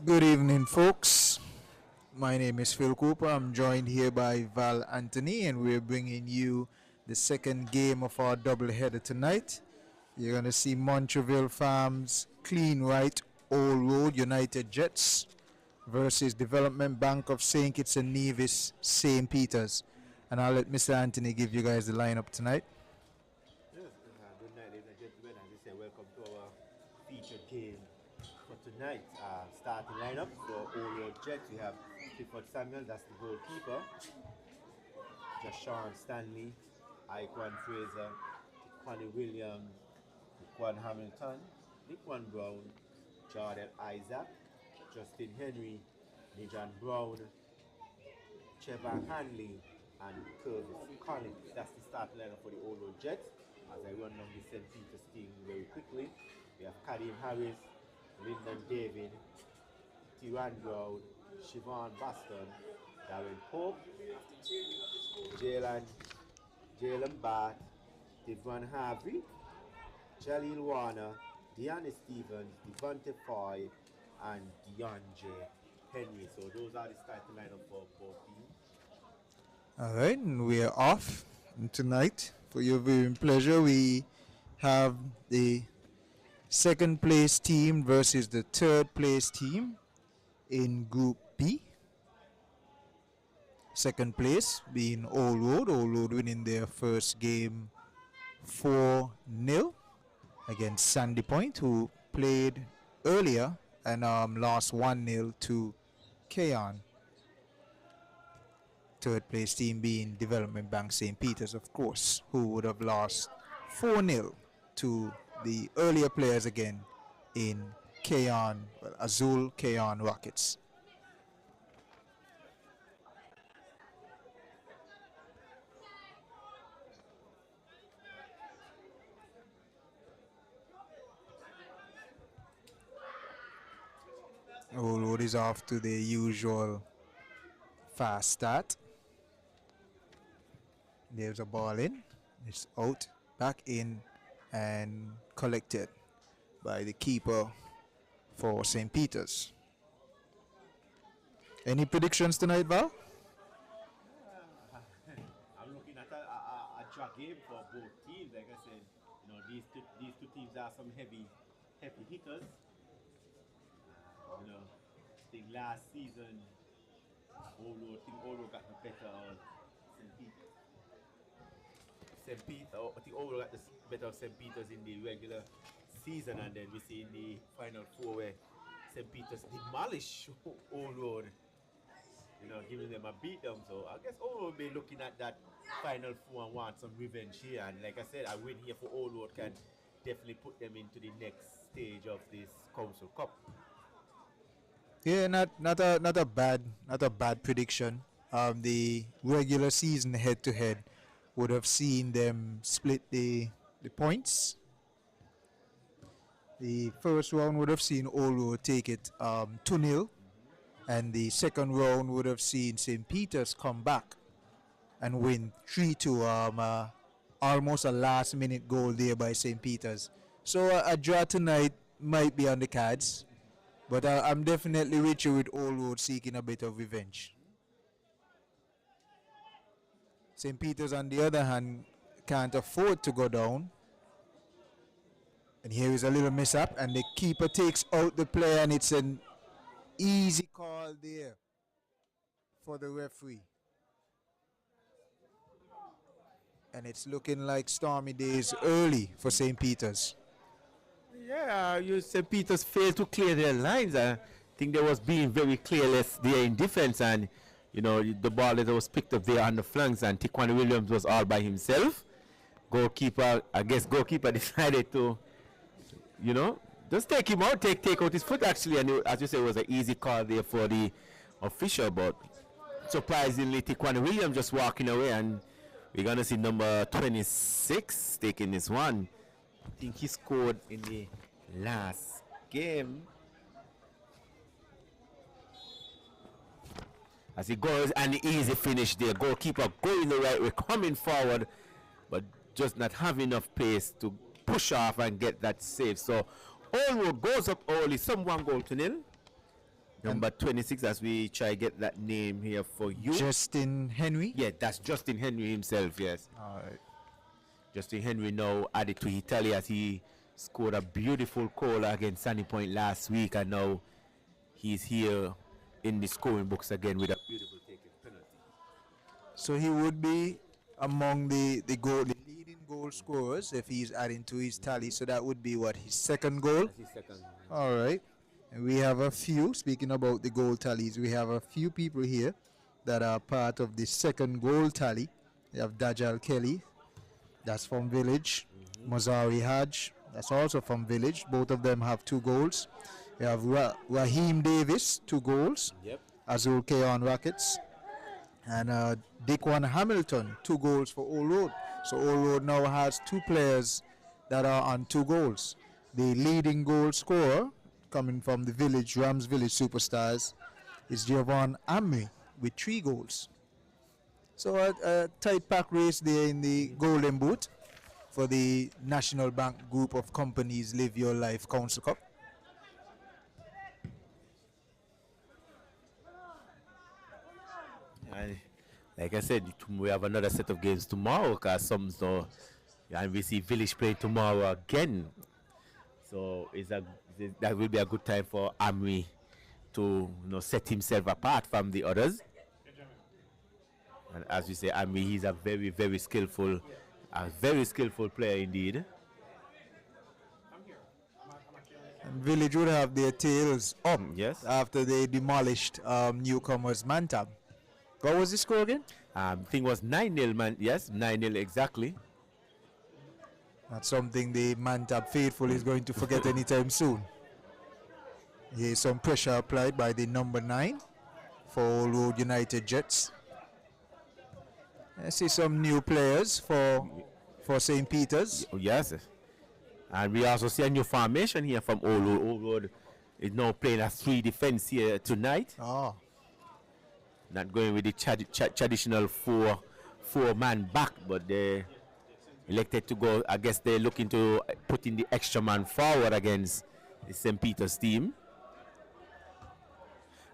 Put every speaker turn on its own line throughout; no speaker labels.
Good evening, folks. My name is Phil Cooper. I'm joined here by Val Anthony, and we're bringing you the second game of our doubleheader tonight. You're going to see Montreville Farms Clean Right Old Road United Jets versus Development Bank of St. Kitts and Nevis St. Peters. And I'll let Mr. Anthony give you guys the lineup tonight.
Yes, good night, ladies and gentlemen. As I say, welcome to our featured game for tonight. Starting lineup for Old Road Jets, we have Clifford Samuel, that's the goalkeeper. Jashawn Stanley, Iquan Fraser, Connie Williams, Quan Hamilton, Nickwan Brown, Jardel Isaac, Justin Henry, Nijan Brown, Trevor Hanley, and Curtis Collins. That's the starting lineup for the Old Road Jets. As I run down the St. Peter's team very quickly, we have Kadim Harris, Lyndon David, Tyran Brown, Siobhan Baston, Darren Pope, Jalen Bart, Devon Harvey, Jaleel Warner, Deanna Stevens, Devontae Foy, and DeAndre Henry. So those are the starting lineup for both teams.
All right, and we're off tonight. For your viewing pleasure, we have the second place team versus the third place team in Group B. Second place being Old Road winning their first game 4-0 against Sandy Point, who played earlier and lost 1-0 to Keon. Third place team being Development Bank St. Peters, of course, who would have lost 4-0 to the earlier players again in Azul Keon Rockets. Old Road is off to the usual fast start. There's a ball in. It's out, back in, and collected by the keeper for St. Peter's. Any predictions tonight, Val?
I'm looking at a drag game for both teams. Like I said, these two teams are some heavy hitters. I think last season, Old Road got the better of St. Peter. I think Old Road got the better of St. Peter's in the regular season, and then we see in the Final Four where St. Peter's demolished Old Road, giving them a beatdown. So I guess Old Road will be looking at that Final Four and want some revenge here. And like I said, a win here for Old Road can definitely put them into the next stage of this Council Cup.
Yeah, not a bad prediction. The regular season head-to-head would have seen them split the points. The first round would have seen Old Road take it 2-0, and the second round would have seen St. Peter's come back and win 3-2. Almost a last-minute goal there by St. Peter's. So a draw tonight might be on the cards. But I'm definitely with you with Old Road seeking a bit of revenge. St. Peter's, on the other hand, can't afford to go down. And here is a little mishap, and the keeper takes out the player, and it's an easy call there for the referee. And it's looking like stormy days early for St. Peter's.
Yeah, St. Peter's failed to clear their lines. I think they was being very careless there in defense, and the ball that was picked up there on the flanks, and Tiquan Williams was all by himself. Goalkeeper decided to, just take him out, take out his foot actually, and as you say, it was an easy call there for the official. But surprisingly, Tiquan Williams just walking away, and we're gonna see number 26 taking this one. I think he scored in the last game. As he goes, and the easy finish there. Goalkeeper going the right way, coming forward, but just not having enough pace to push off and get that save. So Old Road goes up early, some 1-0. Number 26, as we try get that name here for you.
Justin Henry.
Yeah, that's Justin Henry himself, yes.
All right.
Justin Henry now added to Italy as he scored a beautiful goal against Sunny Point last week, and now he's here in the scoring books again with a beautiful taken penalty.
So he would be among the leading goal scorers if he's adding to his tally. So that would be what, his second goal?
That's his second.
All right. And we have a few, speaking about the goal tallies, we have a few people here that are part of the second goal tally. We have Dajal Kelly, that's from Village. Mozari Haj, that's also from Village. Both of them have 2 goals. We have Raheem Davis, 2 goals.
Yep.
Azul Keon Rockets. And Dickwan Hamilton, 2 goals for Old Road. So Old Road now has 2 players that are on 2 goals. The leading goal scorer, coming from the Village, Rams Village Superstars, is Javon Amri with 3 goals. So a tight pack race there in the Golden Boot for the National Bank Group of Companies Live Your Life Council Cup.
And like I said, we have another set of games tomorrow because and we see Village play tomorrow again. So that will be a good time for Amri to set himself apart from the others. And as we say, Amri, he's a very, very skillful player indeed.
And Village would have their tails up
Yes.
after they demolished newcomers Mantab. What was the score again?
I think it was 9-0, man. Yes, 9-0 exactly.
That's something the Mantab faithful is going to forget anytime soon. Here's some pressure applied by the number 9 for Old Road United Jets. I see some new players for St. Peter's.
Yes. And we also see a new formation here from Old Road. Old Road is now playing a 3 defense here tonight.
Oh,
Not going with the traditional four-man back, but they elected to go. I guess they're looking to put in the extra man forward against the St. Peter's team.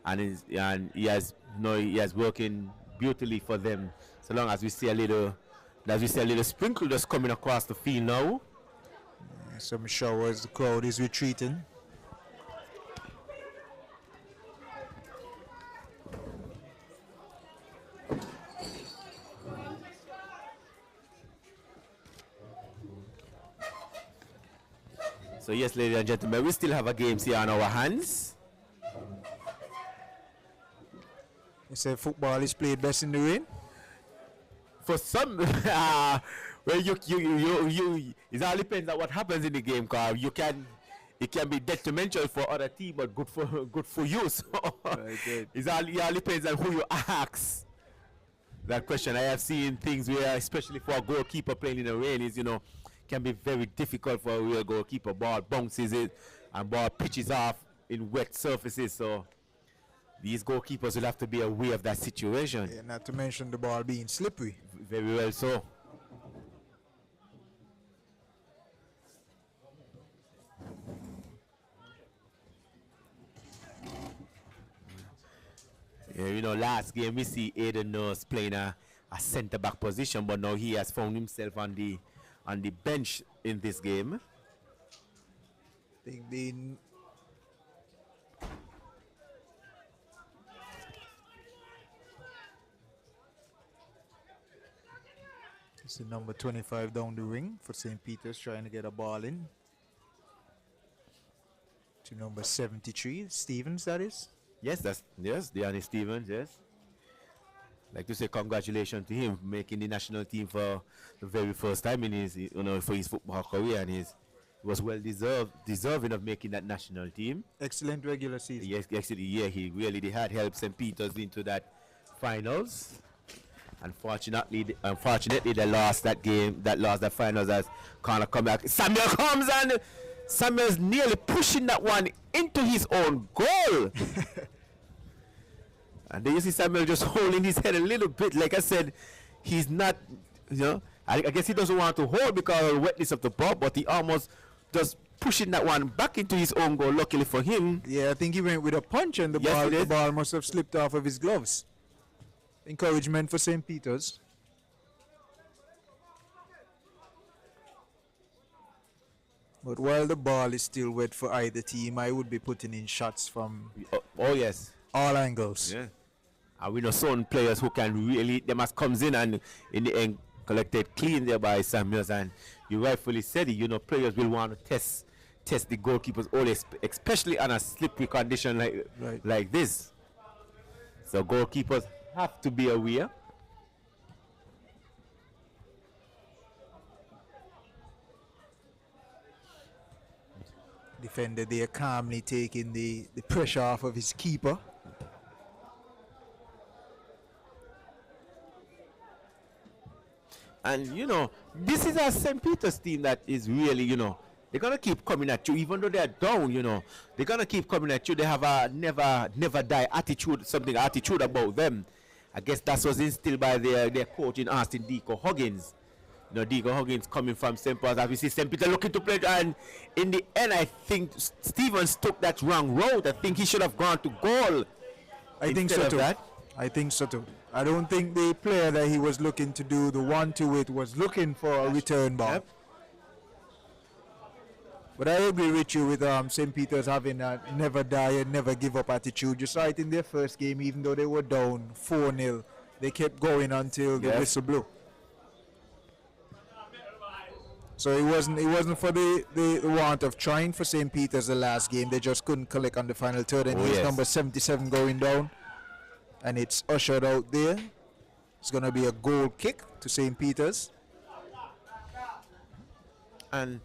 And he has working beautifully for them. So long as we see a little sprinkle just coming across the field now.
some showers. The crowd is retreating.
So yes, ladies and gentlemen, we still have a game here on our hands.
You say football is played best in the rain?
For some, well, it all depends on what happens in the game. Cause it can be detrimental for other team, but good for you. So
Right.
it all depends on who you ask. That question, I have seen things where, especially for a goalkeeper playing in the rain, can be very difficult for a real goalkeeper. Ball bounces it and ball pitches off in wet surfaces. So these goalkeepers will have to be aware of that situation.
Yeah, not to mention the ball being slippery.
Very well so. Yeah, last game we see Aiden Nurse playing a centre back position, but now he has found himself on the bench in this game.
I think the it's the number 25 down the ring for St. Peter's, trying to get a ball in to number 73, Stevens, that is.
Yes, Deanne Stevens, yes. Like to say congratulations to him making the national team for the very first time in his for his football career, and he was well deserving of making that national team.
Excellent regular season.
Yes, actually, yeah, he really had helped St. Peter's into that finals. Unfortunately, they lost that game. Lost that finals as Connor come back. Samuel comes and Samuel's nearly pushing that one into his own goal. And then you see Samuel just holding his head a little bit. Like I said, he's not, I guess he doesn't want to hold because of the wetness of the ball, but he almost just pushing that one back into his own goal. Luckily for him.
Yeah, I think he went with a punch and
Yes,
the ball must have slipped off of his gloves. Encouragement for St. Peter's. But while the ball is still wet for either team, I would be putting in shots from
Oh yes.
all angles.
Yeah. And we know certain players who can really, they must comes in and in the end collected clean there by Samuels. And you rightfully said it, you know, players will want to test the goalkeepers always, especially on a slippery condition like this. So goalkeepers have to be aware.
Defender there calmly taking the pressure off of his keeper.
And you know, this is a St. Peter's team that is really, you know, they're gonna keep coming at you, even though they're down. You know, they're gonna keep coming at you. They have a never die attitude, something attitude about them. I guess that was instilled by their coach in Austin, Deco Huggins. You know, Deco Huggins coming from St. Paul's. As we see St. Peter looking to play, and in the end, I think Stevens took that wrong road. I think he should have gone to goal.
I think so too. I think so too. I don't think the player that he was looking to do the 1-2 with was looking for a return ball. Yep. But I agree with you with St. Peter's having a never die and never give up attitude. You saw it in their first game, even though they were down 4-0. They kept going until the whistle blew. So it wasn't for the want of trying for St. Peter's the last game. They just couldn't collect on the final third. And here's number 77 going down. And it's ushered out there. It's going to be a goal kick to St. Peter's.
And,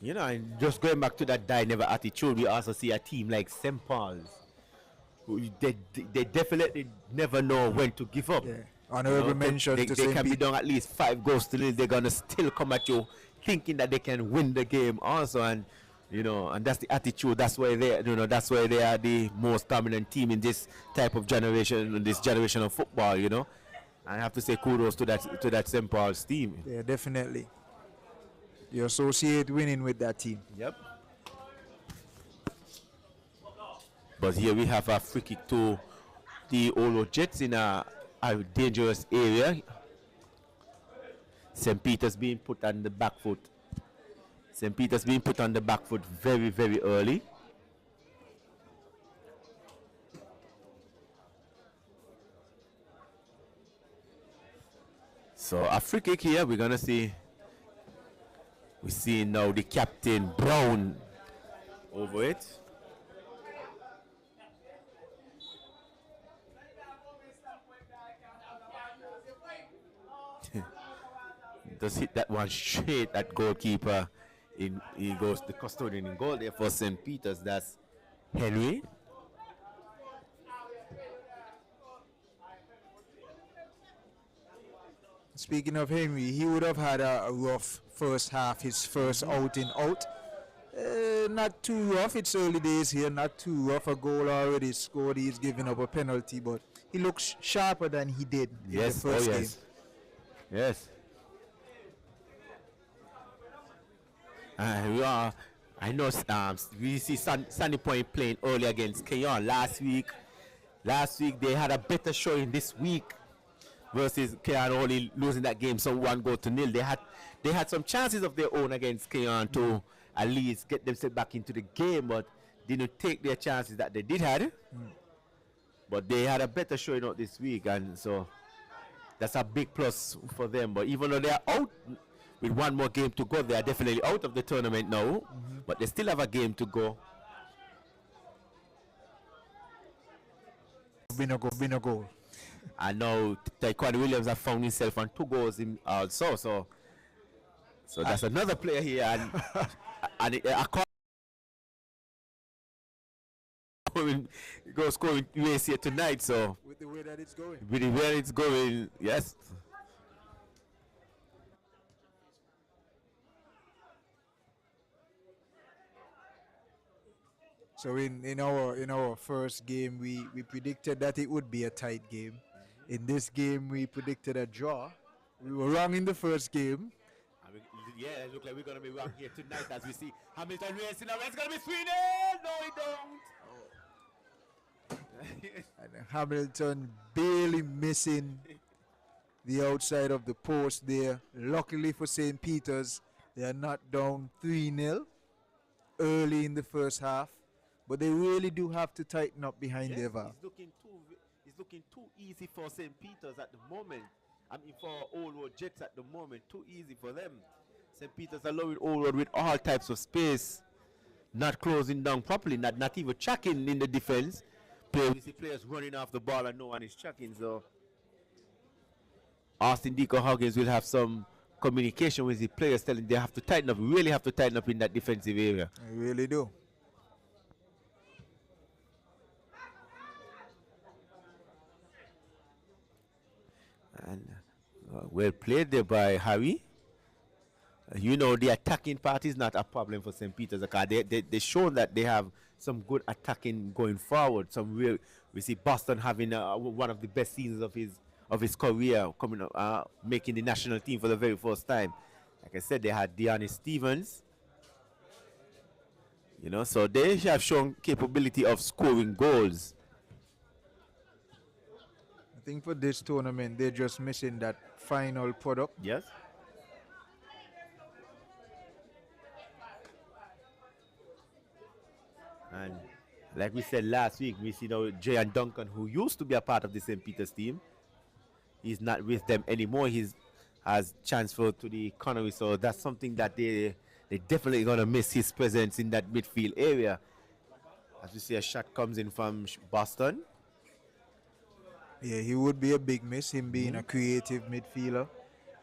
you know, just going back to that die never attitude, we also see a team like St. Paul's. They definitely never know when to give up.
Yeah. Honorable mention to St.
They can be down at least 5 goals to nil. They're going to still come at you thinking that they can win the game also. And, you know, and that's the attitude. That's why they, you know, that's why they are the most dominant team in this type of generation, in this generation of football. You know, I have to say kudos to that St. Paul's team.
Yeah, definitely. You associate winning with that team.
Yep. But here we have a free kick to the Olo Jets in a dangerous area. St. Peter's being put on the back foot. St. Peter's being put on the back foot very, very early. So a free kick here, we're gonna see. We see now the captain Brown over it. Just hit that one straight at goalkeeper. He goes the custodian in goal there for St. Peter's. That's Henry.
Speaking of Henry, he would have had a rough first half, his first outing out. Not too rough, it's early days here, not too rough. A goal already scored, he's giving up a penalty, but he looks sharper than he did in the first game.
Yes. I know we see Sunny Point playing early against Keyon last week. Last week they had a better showing this week versus Keyon only losing that game so 1-0. They had some chances of their own against Keyon to at least get themselves back into the game, but didn't take their chances that they did have. But they had a better showing out this week, and so that's a big plus for them. But even though they are out with one more game to go, they are definitely out of the tournament now, but they still have a game to go.
Been a goal.
And now Taekwon Williams has found himself on 2 goals in also, so that's another player here, and it goes scoring UAC here tonight. So
with the way that it's going,
yes.
So in our first game, we predicted that it would be a tight game. In this game, we predicted a draw. We were wrong in the first game.
Yeah, it looks like we're going to be wrong here tonight as we see Hamilton racing now. It's going to be 3-0. No, we don't.
And Hamilton barely missing the outside of the post there. Luckily for St. Peter's, they are not down 3-0 early in the first half. But they really do have to tighten up behind
Yes,
their valve.
it's looking too easy for St. Peter's at the moment. I mean, for Old Road Jets at the moment, too easy for them. St. Peter's allowing Old Road with all types of space, not closing down properly, not even checking in the defense. We see players running off the ball and no one is checking. So Austin Deacon Huggins will have some communication with the players, telling they have to tighten up, really have to tighten up in that defensive area.
They really do.
And well played there by Harry. You know, the attacking part is not a problem for St. Peter's because they shown that they have some good attacking going forward. We see Boston having one of the best seasons of his career, coming making the national team for the very first time. Like I said, they had Deanne Stevens. You know, so they have shown capability of scoring goals.
I think for this tournament, they're just missing that final product.
Yes. And like we said last week, we see now Jayan Duncan, who used to be a part of the St. Peter's team, he's not with them anymore. He's has transferred to the economy, so that's something that they definitely gonna miss his presence in that midfield area. As we see, a shot comes in from Boston.
Yeah, he would be a big miss, him being a creative midfielder.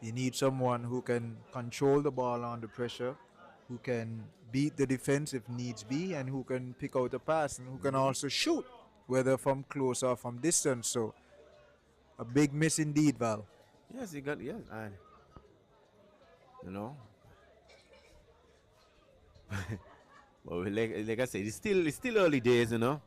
You need someone who can control the ball under pressure, who can beat the defense if needs be, and who can pick out a pass, and who can also shoot, whether from close or from distance. So, a big miss indeed, Val.
Yes, he got and you know. Well, like I said, it's still early days, you know.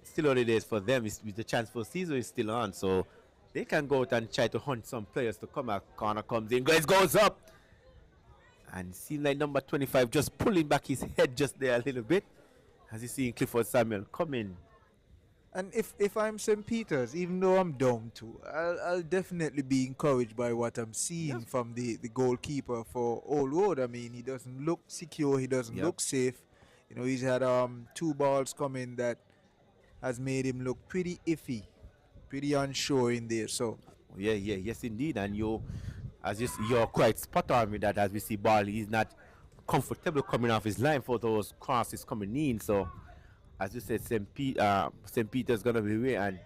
Still early days for them. It's with the transfer season is still on, so they can go out and try to hunt some players to come out. Corner comes in, goes up, and it seems like number 25 just pulling back his head just there a little bit, as you see Clifford Samuel come in.
And if I'm St. Peter's, even though I'm down to, I'll definitely be encouraged by what I'm seeing from the goalkeeper for Old Road. I mean, he doesn't look secure, he doesn't look safe. You know, he's had 2 balls come in that has made him look pretty iffy, pretty unsure in there. So
Yes indeed. And you're quite spot on with that. As we see ball, he's not comfortable coming off his line for those crosses coming in. So as you said, St. Peter's gonna be away, and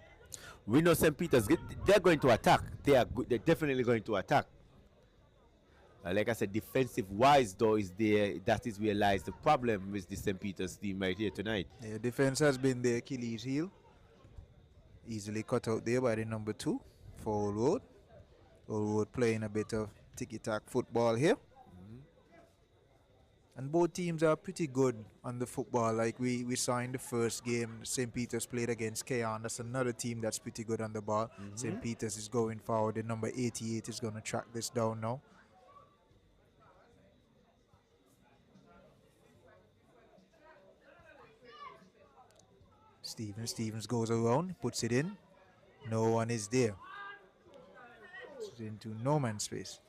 we know St. Peter's they're going to attack. They're definitely going to attack. Like I said, defensive wise though that is where lies the problem with the St. Peter's team right here tonight.
yeah, defense has been their Achilles heel. Easily cut out there by the number 2 for Old Road. Old Road playing a bit of tiki-tack football here. And both teams are pretty good on the football. Like we saw in the first game, St. Peter's played against Keon. That's another team that's pretty good on the ball. St. Peter's is going forward. The number 88 is going to track this down now. Stevens goes around, puts it in. No one is there. It's into no man's space.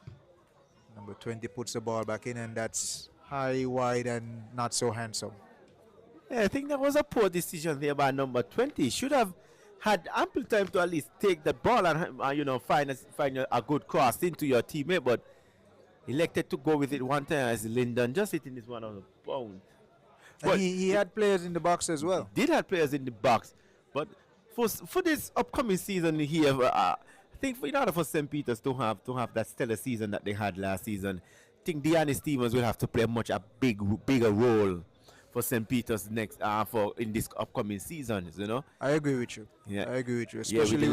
Number 20 puts the ball back in, and that's high, wide, and not so handsome.
Yeah, I think that was a poor decision there by number 20. Should have had ample time to at least take the ball and find a good cross into your teammate, but elected to go with it one time as Lyndon just hitting this one on the bound.
And he had players in the box as well.
Did have players in the box, but for this upcoming season here, I think in order for St. Peter's to have that stellar season that they had last season, I think Deanne Stevens will have to play bigger role for St. Peter's in this upcoming season. You know.
I agree with you.
Yeah,
I agree with you.
Especially with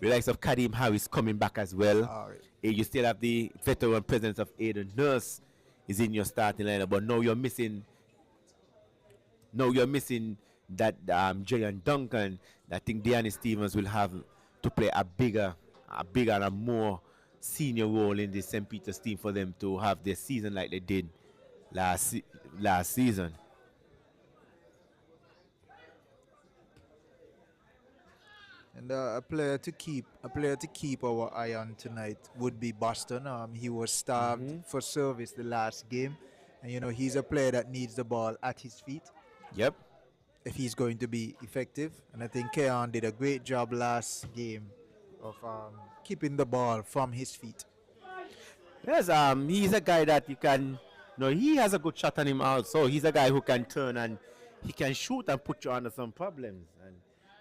the likes of Kadeem Harris coming back as well.
Right.
You still have the veteran presence of Aiden Nurse is in your starting lineup, but now you're missing. No, you're missing that Jayan Duncan. I think Deanne Stevens will have to play a bigger and a more senior role in the St. Peter's team for them to have their season like they did last last season.
And a player to keep our eye on tonight would be Boston. He was starved for service the last game, and he's a player that needs the ball at his feet
Yep.
if he's going to be effective. And I think Keon did a great job last game of keeping the ball from his feet.
Yes, he's a guy that you can. No, he has a good shot on him also. He's a guy who can turn and he can shoot and put you under some problems. And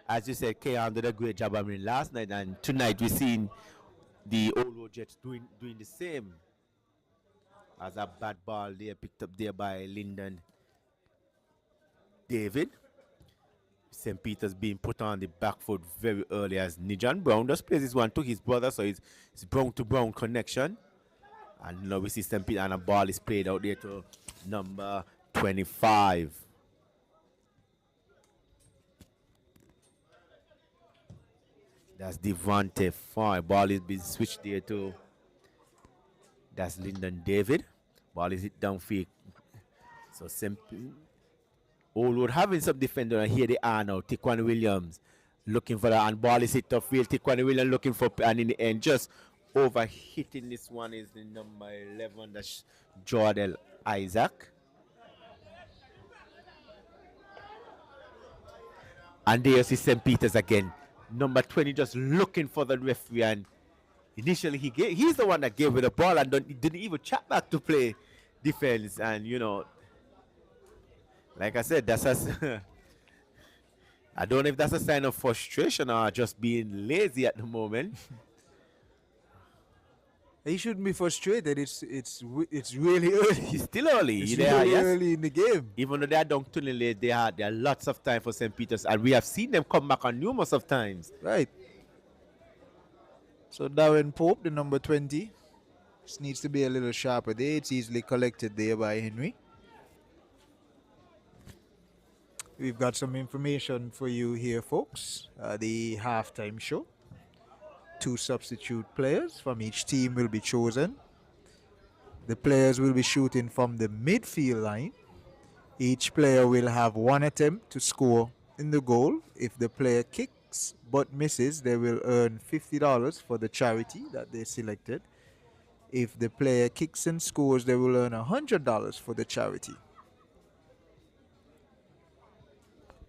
as you said, Keon did a great job on him last night, and tonight we've seen the Old Jets doing the same. As a bad ball there picked up there by Lyndon David. St. Peter's being put on the back foot very early as Nijan Brown just plays this one to his brother, so it's Brown to Brown connection. And now we see St. Peter and a ball is played out there to number 25. That's Devontae Foy. Ball is being switched there to. That's Lyndon David. Ball is hit downfield. So St. Oldwood having some defender, and here they are now. Tiquan Williams looking for that, and ball is hit upfield. Tiquan Williams looking for, and in the end, just over hitting this one is the number 11, that's Jordel Isaac. And there you see St. Peter's again. Number 20 just looking for the referee, and initially he's the one that gave her the ball and didn't even chat back to play defense. And like I said, that's I don't know if that's a sign of frustration or just being lazy at the moment.
He shouldn't be frustrated. It's really early.
It's still early.
It's really early in the game.
Even though they are down to the late, there are lots of time for St. Peter's, and we have seen them come back on numerous of times.
Right. So Darren Pope, the number 20, just needs to be a little sharper there. It's easily collected there by Henry. We've got some information for you here, folks. The halftime show. 2 substitute players from each team will be chosen. The players will be shooting from the midfield line. Each player will have 1 attempt to score in the goal. If the player kicks but misses, they will earn $50 for the charity that they selected. If the player kicks and scores, they will earn $100 for the charity.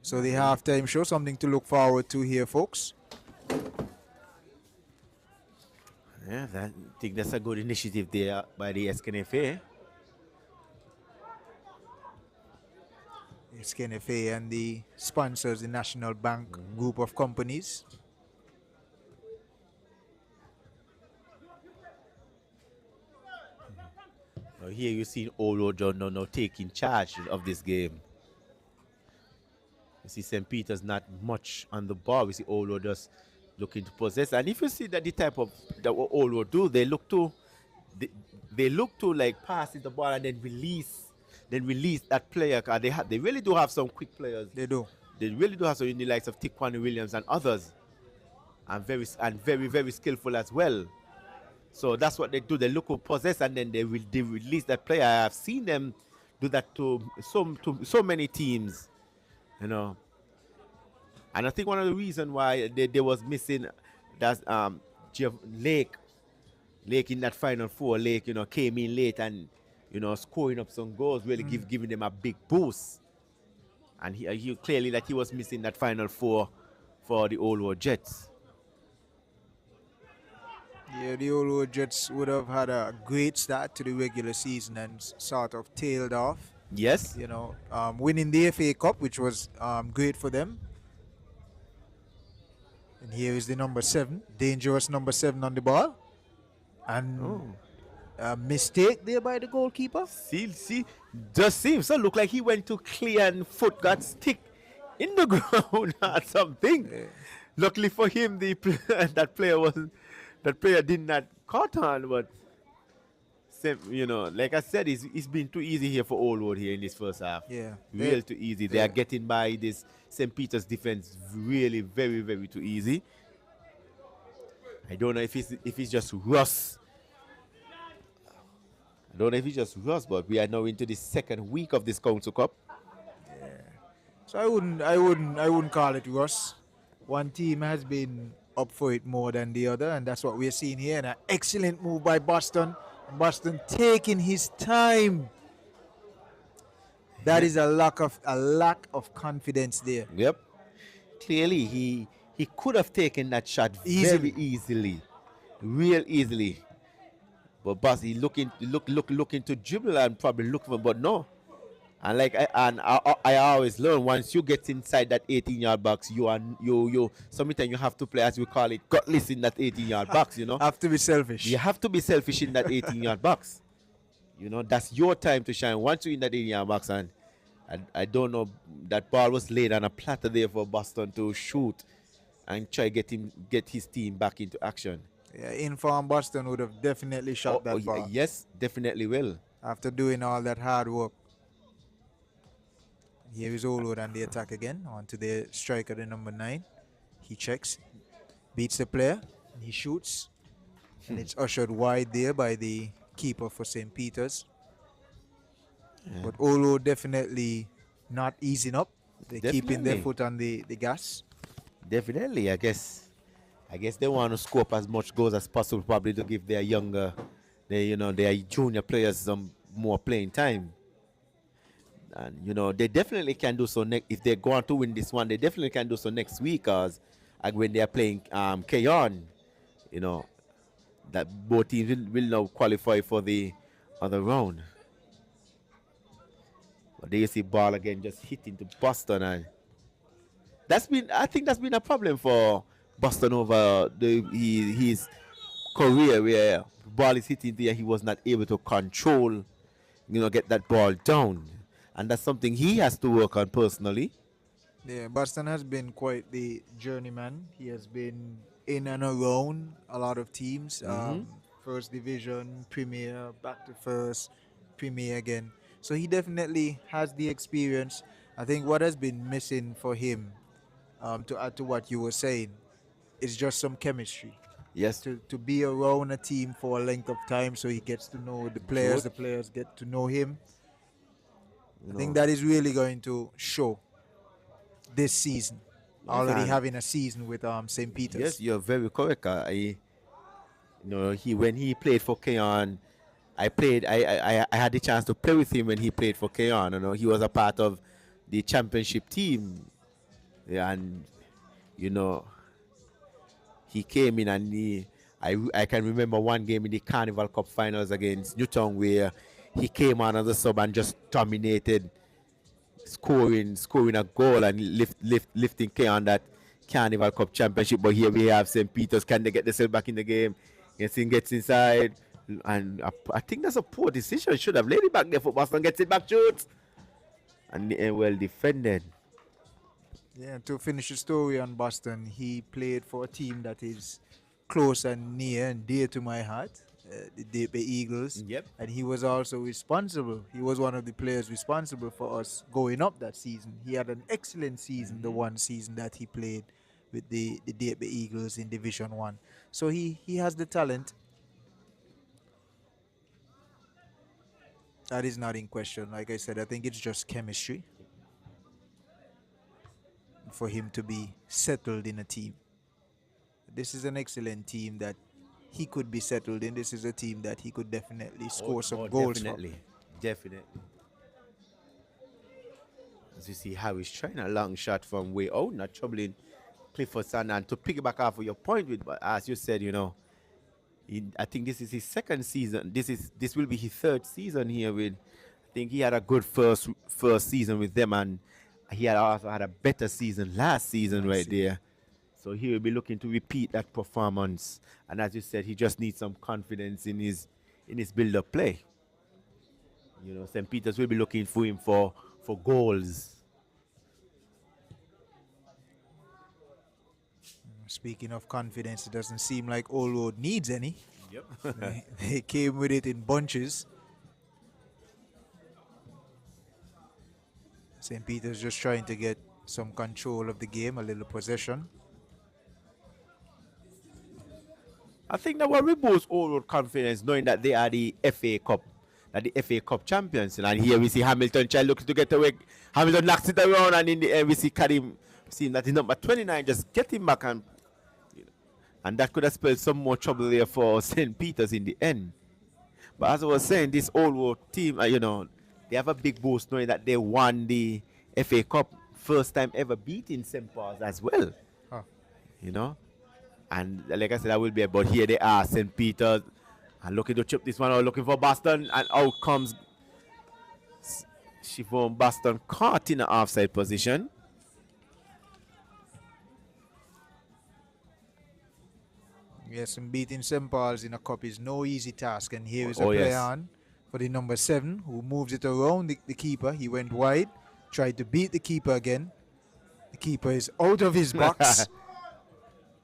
So the halftime show, something to look forward to here, folks.
Yeah, I think that's a good initiative there by the SKNFA.
SKNFA and the sponsors, the National Bank group of companies.
Now here you see Olo John now taking charge of this game. You see St. Peter's not much on the ball. We see Olo just looking to possess. And if you see that the type of that what Olo do, they look to like passing the ball and then release that player. Cause they really do have some quick players.
They do.
They really do have some in the likes of Tiquan Williams and others. And very, very skillful as well. So that's what they do. They look to possess and then they release that player. I have seen them do that to so many teams, And I think one of the reasons why they was missing that Lake in that final 4, Lake, came in late and, scoring up some goals, really giving them a big boost. And he clearly that he was missing that final 4 for the Old Jets.
Yeah, the Old Jets would have had a great start to the regular season and sort of tailed off.
Yes.
Winning the FA Cup, which was great for them. And here is the number 7, dangerous number 7 on the ball. And a mistake there by the goalkeeper.
See, just seems so look like he went to clear and foot got stick in the ground or something. Yeah. Luckily for him, that player did not caught on, but like I said, it's been too easy here for Old Road here in this first half.
Yeah.
Real too easy. They are getting by this St. Peter's defense really very, very too easy. I don't know if it's just rust. I don't know if it's just rust, but we are now into the second week of this Council Cup.
So I wouldn't call it Russ. One team has been up for it more than the other, and that's what we're seeing here. And an excellent move by Boston. Boston taking his time. That is a lack of confidence there.
Yep. Clearly, he could have taken that shot very
Easily.
easily, real easily. But Boss, he looking to dribble and probably look for, but no. And I always learn once you get inside that 18-yard box, you sometimes you have to play, as we call it, gutless in that 18-yard box. You know,
Have to be selfish.
you have to be selfish in that 18-yard box. You know, that's your time to shine. Once you're in that 18-yard box, and I don't know, that ball was laid on a platter there for Boston to shoot and try get his team back into action.
Yeah, informed Boston would have definitely shot that ball
Yes, definitely will.
after doing all that hard work. Here is Olo on the attack again. On to the striker, the number 9. He checks, beats the player, and he shoots. And it's ushered wide there by the keeper for St. Peter's. But Olo definitely not easing up. They're keeping their foot on the gas.
Definitely, I guess they want to scope as much goals as possible, probably to give their their junior players some more playing time. And they definitely can do so if they're going to win this one. They definitely can do so next week, as when they are playing Keyon. That both teams will now qualify for the other round. But there you see ball again just hitting to Boston, and I think that's been a problem for Boston over his career, where the ball is hitting there, he was not able to control, get that ball down. And that's something he has to work on personally.
Yeah, Boston has been quite the journeyman. He has been in and around a lot of teams. First division, Premier, back to first, Premier again. So he definitely has the experience. I think what has been missing for him, to add to what you were saying, is just some chemistry.
Yes.
To be around a team for a length of time so he gets to know the players, the players get to know him. I think that is really going to show this season. Yes, already having a season with St. Peter's.
Yes, you're very correct. When he played for Keyon, I had the chance to play with him when he played for Keyon. He was a part of the championship team. Yeah, and he came in, and I can remember one game in the Carnival Cup finals against Newtown where he came on as a sub and just dominated, scoring a goal and lifting K on that Carnival Cup championship. But here we have St. Peter's. Can they get themselves back in the game? Gets inside, and I think that's a poor decision. Should have laid it back there for Boston. Gets it back, shoots, and well defended.
Yeah, to finish the story on Boston, he played for a team that is close and near and dear to my heart. The Eagles.
Yep.
And he was also responsible. He was one of the players responsible for us going up that season. He had an excellent season, the one season that he played with the Derby Eagles in Division 1. So he has the talent. That is not in question. Like I said, I think it's just chemistry for him to be settled in a team. This is an excellent team that he could be settled in. This is a team that he could definitely score some goals
definitely. Definitely. As you see how he's trying a long shot from way out, not troubling Clifford Sand. And to piggyback off of your point with, as you said, I think this is his second season. This will be his third season here with. I think he had a good first season with them, and he had also had a better season last season there. So he will be looking to repeat that performance. And as you said, he just needs some confidence in his build-up play. St. Peter's will be looking for him for goals.
Speaking of confidence, it doesn't seem like Old Road needs any.
Yep.
They came with it in bunches. St. Peter's just trying to get some control of the game, a little possession.
I think that will reboost all confidence knowing that they are the FA Cup, that the FA Cup champions. And here we see Hamilton try looking to get away. Hamilton knocks it around, and in the end we see Karim, seeing that he's number 29, just get him back, and that could have spelled some more trouble there for St. Peter's in the end. But as I was saying, this old world team, they have a big boost knowing that they won the FA Cup, first time ever beating St. Paul's as well.
Huh.
And like I said, that will be. But here they are, St. Peter's, and looking to chip this one out, looking for Boston, and out comes Siobhan Boston, caught in an offside position.
Yes, and beating St. Paul's in a cup is no easy task. And here is a play on for the number 7 who moves it around the keeper. He went wide, tried to beat the keeper again. The keeper is out of his box.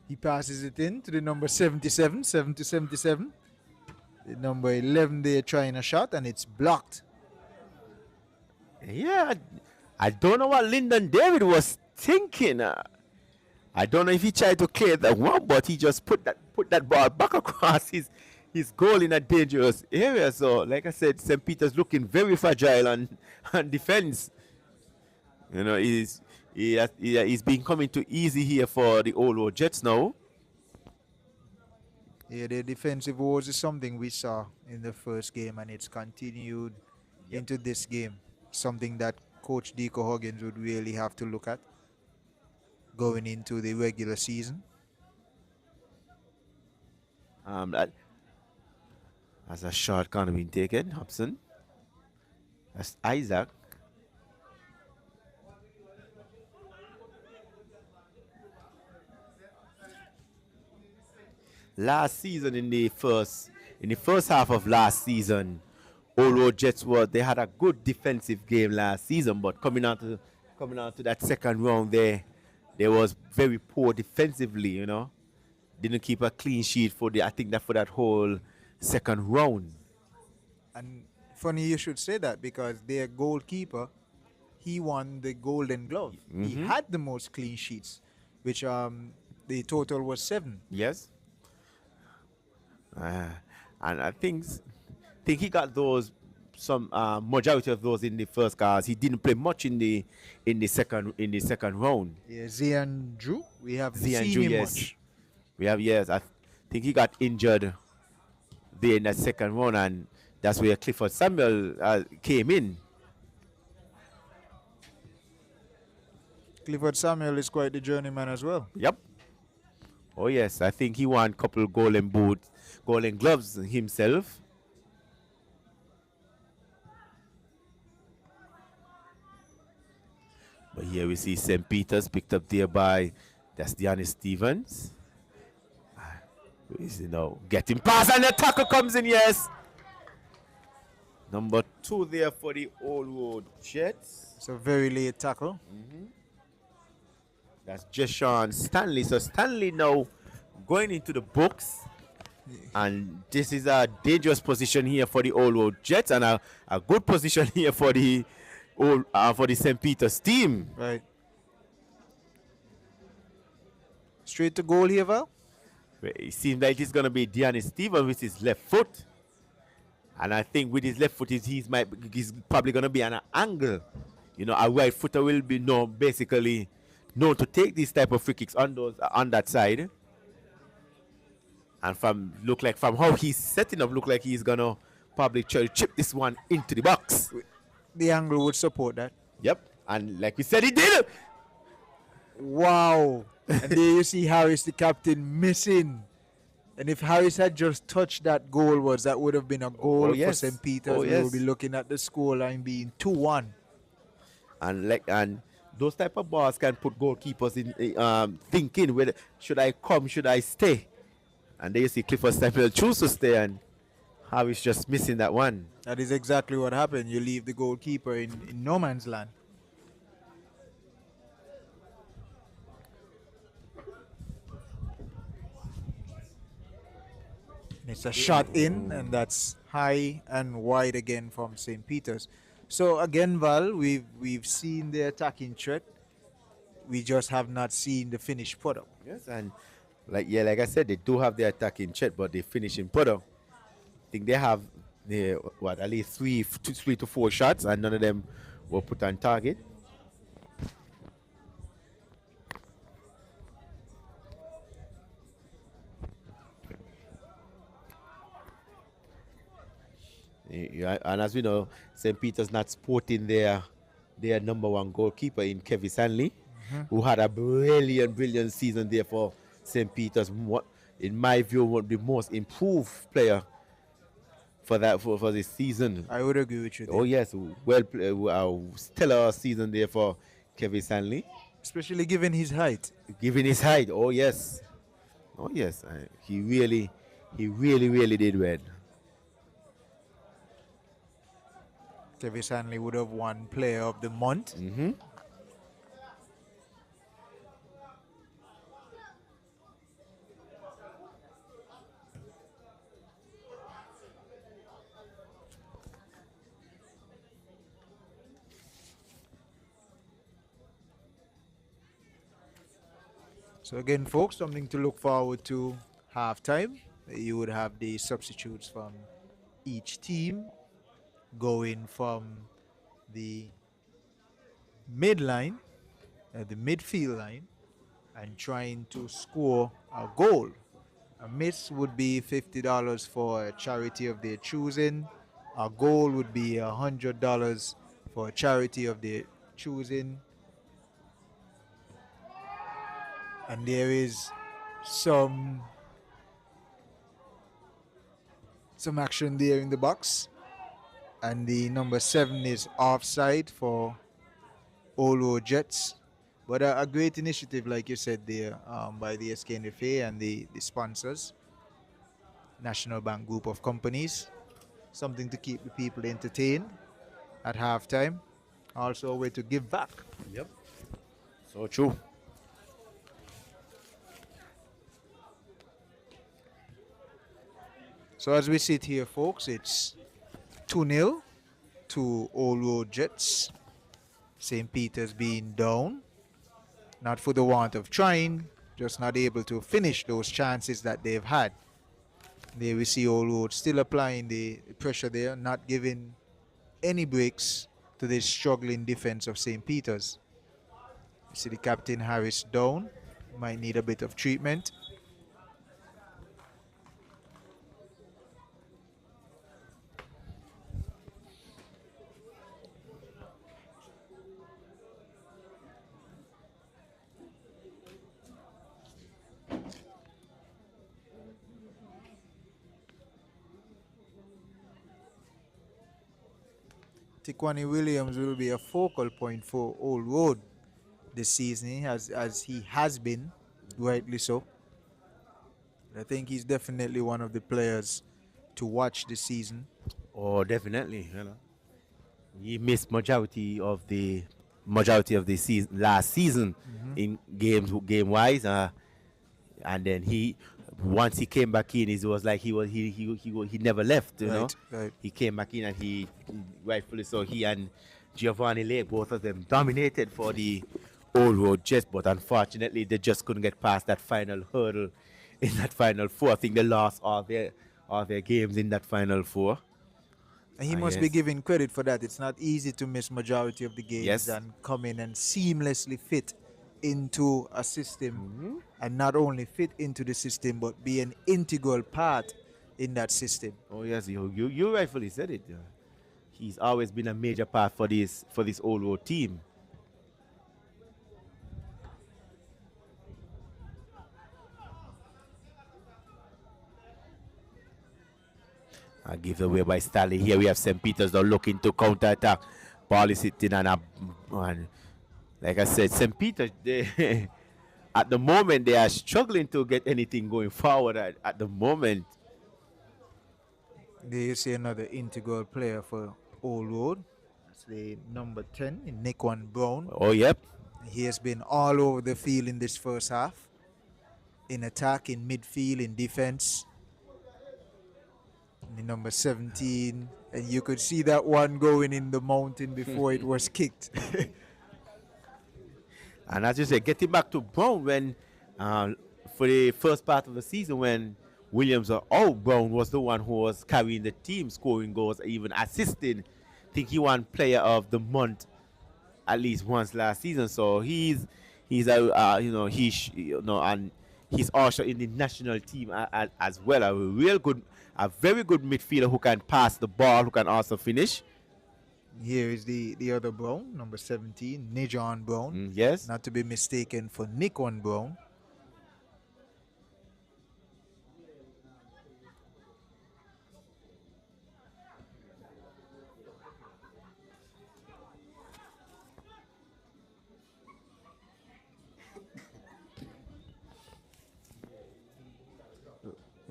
He passes it in to the number 77, 7 to 77. The number 11 there trying a shot, and it's blocked.
Yeah, I don't know what Lyndon David was thinking. I don't know if he tried to clear that one, but he just put that ball back across his goal in a dangerous area. So, like I said, St. Peter's looking very fragile on defense. He's been coming too easy here for the Olo Jets now.
Yeah, the defensive woes is something we saw in the first game, and it's continued into this game. Something that Coach Deco Huggins would really have to look at going into the regular season.
As a shot kind of been taken, Hobson. That's Isaac. Last season, in the first half of last season, Olo Jets they had a good defensive game last season, but coming out to that second round they was very poor defensively, Didn't keep a clean sheet for that whole second round.
And funny you should say that, because their goalkeeper, he won the Golden Glove.
Mm-hmm.
He had the most clean sheets, which the total was 7.
Yes. And I think he got those, some majority of those in the first, cause he didn't play much in the second round.
Yeah, Zian Drew, we have
Zian
seen
Drew,
him
yes.
much.
We have, yes. I think he got injured there in that second round, and that's where Clifford Samuel came in.
Clifford Samuel is quite the journeyman as well.
Yep. Oh yes, I think he won a couple golden gloves himself. But here we see St. Peter's picked up there by Deanna Stevens. Who is getting past, and the tackle comes in, yes. Number 2 there for the Old Road Jets.
It's a very late tackle.
Mm-hmm. That's Jeshawn Stanley. So Stanley now going into the books. And this is a dangerous position here for the Old Road Jets, and a good position here for the St. Peter's team.
Right. Straight to goal here, Val.
It seems like it's going to be Deanna Stevens with his left foot. And I think with his left foot, he's probably going to be on an angle. A right footer will be basically known to take these type of free kicks on that side. And from how he's setting up, look like he's going to probably try to chip this one into the box.
The angle would support that.
Yep. And like we said, he did it.
Wow. And there you see Harris, the captain, missing. And if Harris had just touched that goal, that would have been a goal for St. Peter's. We will be looking at the scoreline being 2-1.
And those type of balls can put goalkeepers in thinking, whether should I come, should I stay? And there you see Clifford Samuel choose to stay, and Harris just missing that one.
That is exactly what happened. You leave the goalkeeper in no man's land. And it's a shot in, and that's high and wide again from St. Peter's. So again, Val, we've seen the attacking threat. We just have not seen the finished product.
Yes, and like I said, they do have their attack in check, but they finish in puddle. I think they have the what at least three to four shots, and none of them were put on target. Yeah, and as we know, St. Peter's not sporting their number one goalkeeper in Kevin Stanley, who had a brilliant season there for St. Peter's. In my view, one of the most improved player for this season.
I would agree with you
Oh
there.
yes, stellar season there for Kevin Stanley,
Especially given his height.
given his height. Oh yes, he really did well.
Kevin Stanley would have won Player of the Month. So again, folks, something to look forward to halftime. You would have the substitutes from each team going from the midline, the midfield line, and trying to score a goal. A miss would be $50 for a charity of their choosing. A goal would be $100 for a charity of their choosing. And there is some action there in the box. And the number 7 is offside for Olo Jets. But a great initiative, like you said there, by the SKNFA and the sponsors, National Bank Group of Companies. Something to keep the people entertained at halftime. Also a way to give back.
Yep. So true.
So as we sit here, folks, it's 2-0 to Old Road Jets. St. Peter's being down. Not for the want of trying, just not able to finish those chances that they've had. There we see Old Road still applying the pressure there, not giving any breaks to this struggling defense of St. Peter's. You see the captain Harris down, might need a bit of treatment. Tikwani Williams will be a focal point for Old Road this season, as he has been, rightly so. I think he's definitely one of the players to watch this season.
Oh, definitely. He missed majority of the season last season in game wise, and then once he came back in, it was like he never left.
Right.
He came back in and he rightfully so. He and Giovanni Lake, both of them dominated for the Old Road Jets, but unfortunately they just couldn't get past that final hurdle in that final four. I think they lost all their games in that final four.
And he must be given credit for that. It's not easy to miss majority of the games and come in and seamlessly fit into a system, and not only fit into the system, but be an integral part in that system.
Oh yes, you rightfully said it. He's always been a major part for this Old Road team. Give away by Stanley. Here we have St. Peter's now looking to counter attack. Ball is sitting and like I said, St. Peter, at the moment they are struggling to get anything going forward at the moment.
There you see another integral player for Old Road. That's the number 10 in Nickwan Brown.
Oh yep.
He has been all over the field in this first half. In attack, in midfield, in defense. The number 17, and you could see that one going in the mountain before it was kicked.
And as you say, getting back to Brown, when for the first part of the season when Williams or Brown was the one who was carrying the team, scoring goals, even assisting. I think he won Player of the Month at least once last season. So he's a and he's also in the national team as well. A very good midfielder who can pass the ball, who can also finish.
Here is the other Brown, number 17, Nijon Brown.
Yes.
Not to be mistaken for Nikon Brown.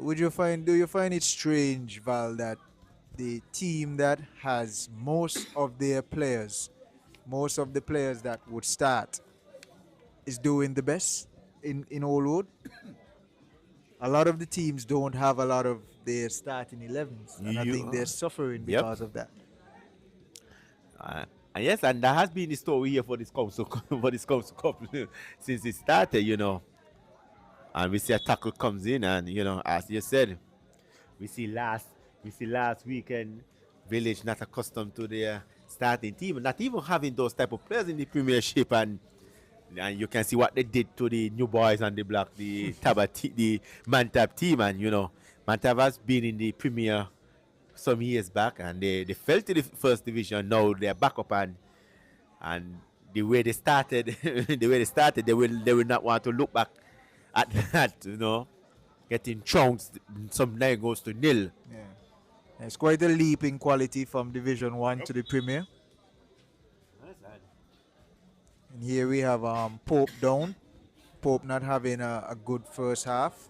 Do you find it strange, Val, that the team that has most of the players that would start, is doing the best in Old Road? A lot of the teams don't have a lot of their starting 11s, and I think they're suffering
Yep.
because of that.
And yes, and that has been the story here for this council for this council cup since it started, And we see a tackle comes in, and as you said, we see last weekend Village not accustomed to their starting team, not even having those type of players in the Premiership, and you can see what they did to the new boys on the block, the the Mantab team, and Mantab has been in the Premier some years back, and they fell to the first division. Now they're back up, and the way they started, they will not want to look back at that, getting trounced some 9 goals to nil.
Yeah. It's quite a leap in quality from Division 1 to the Premier. And here we have Pope down. Pope not having a good first half.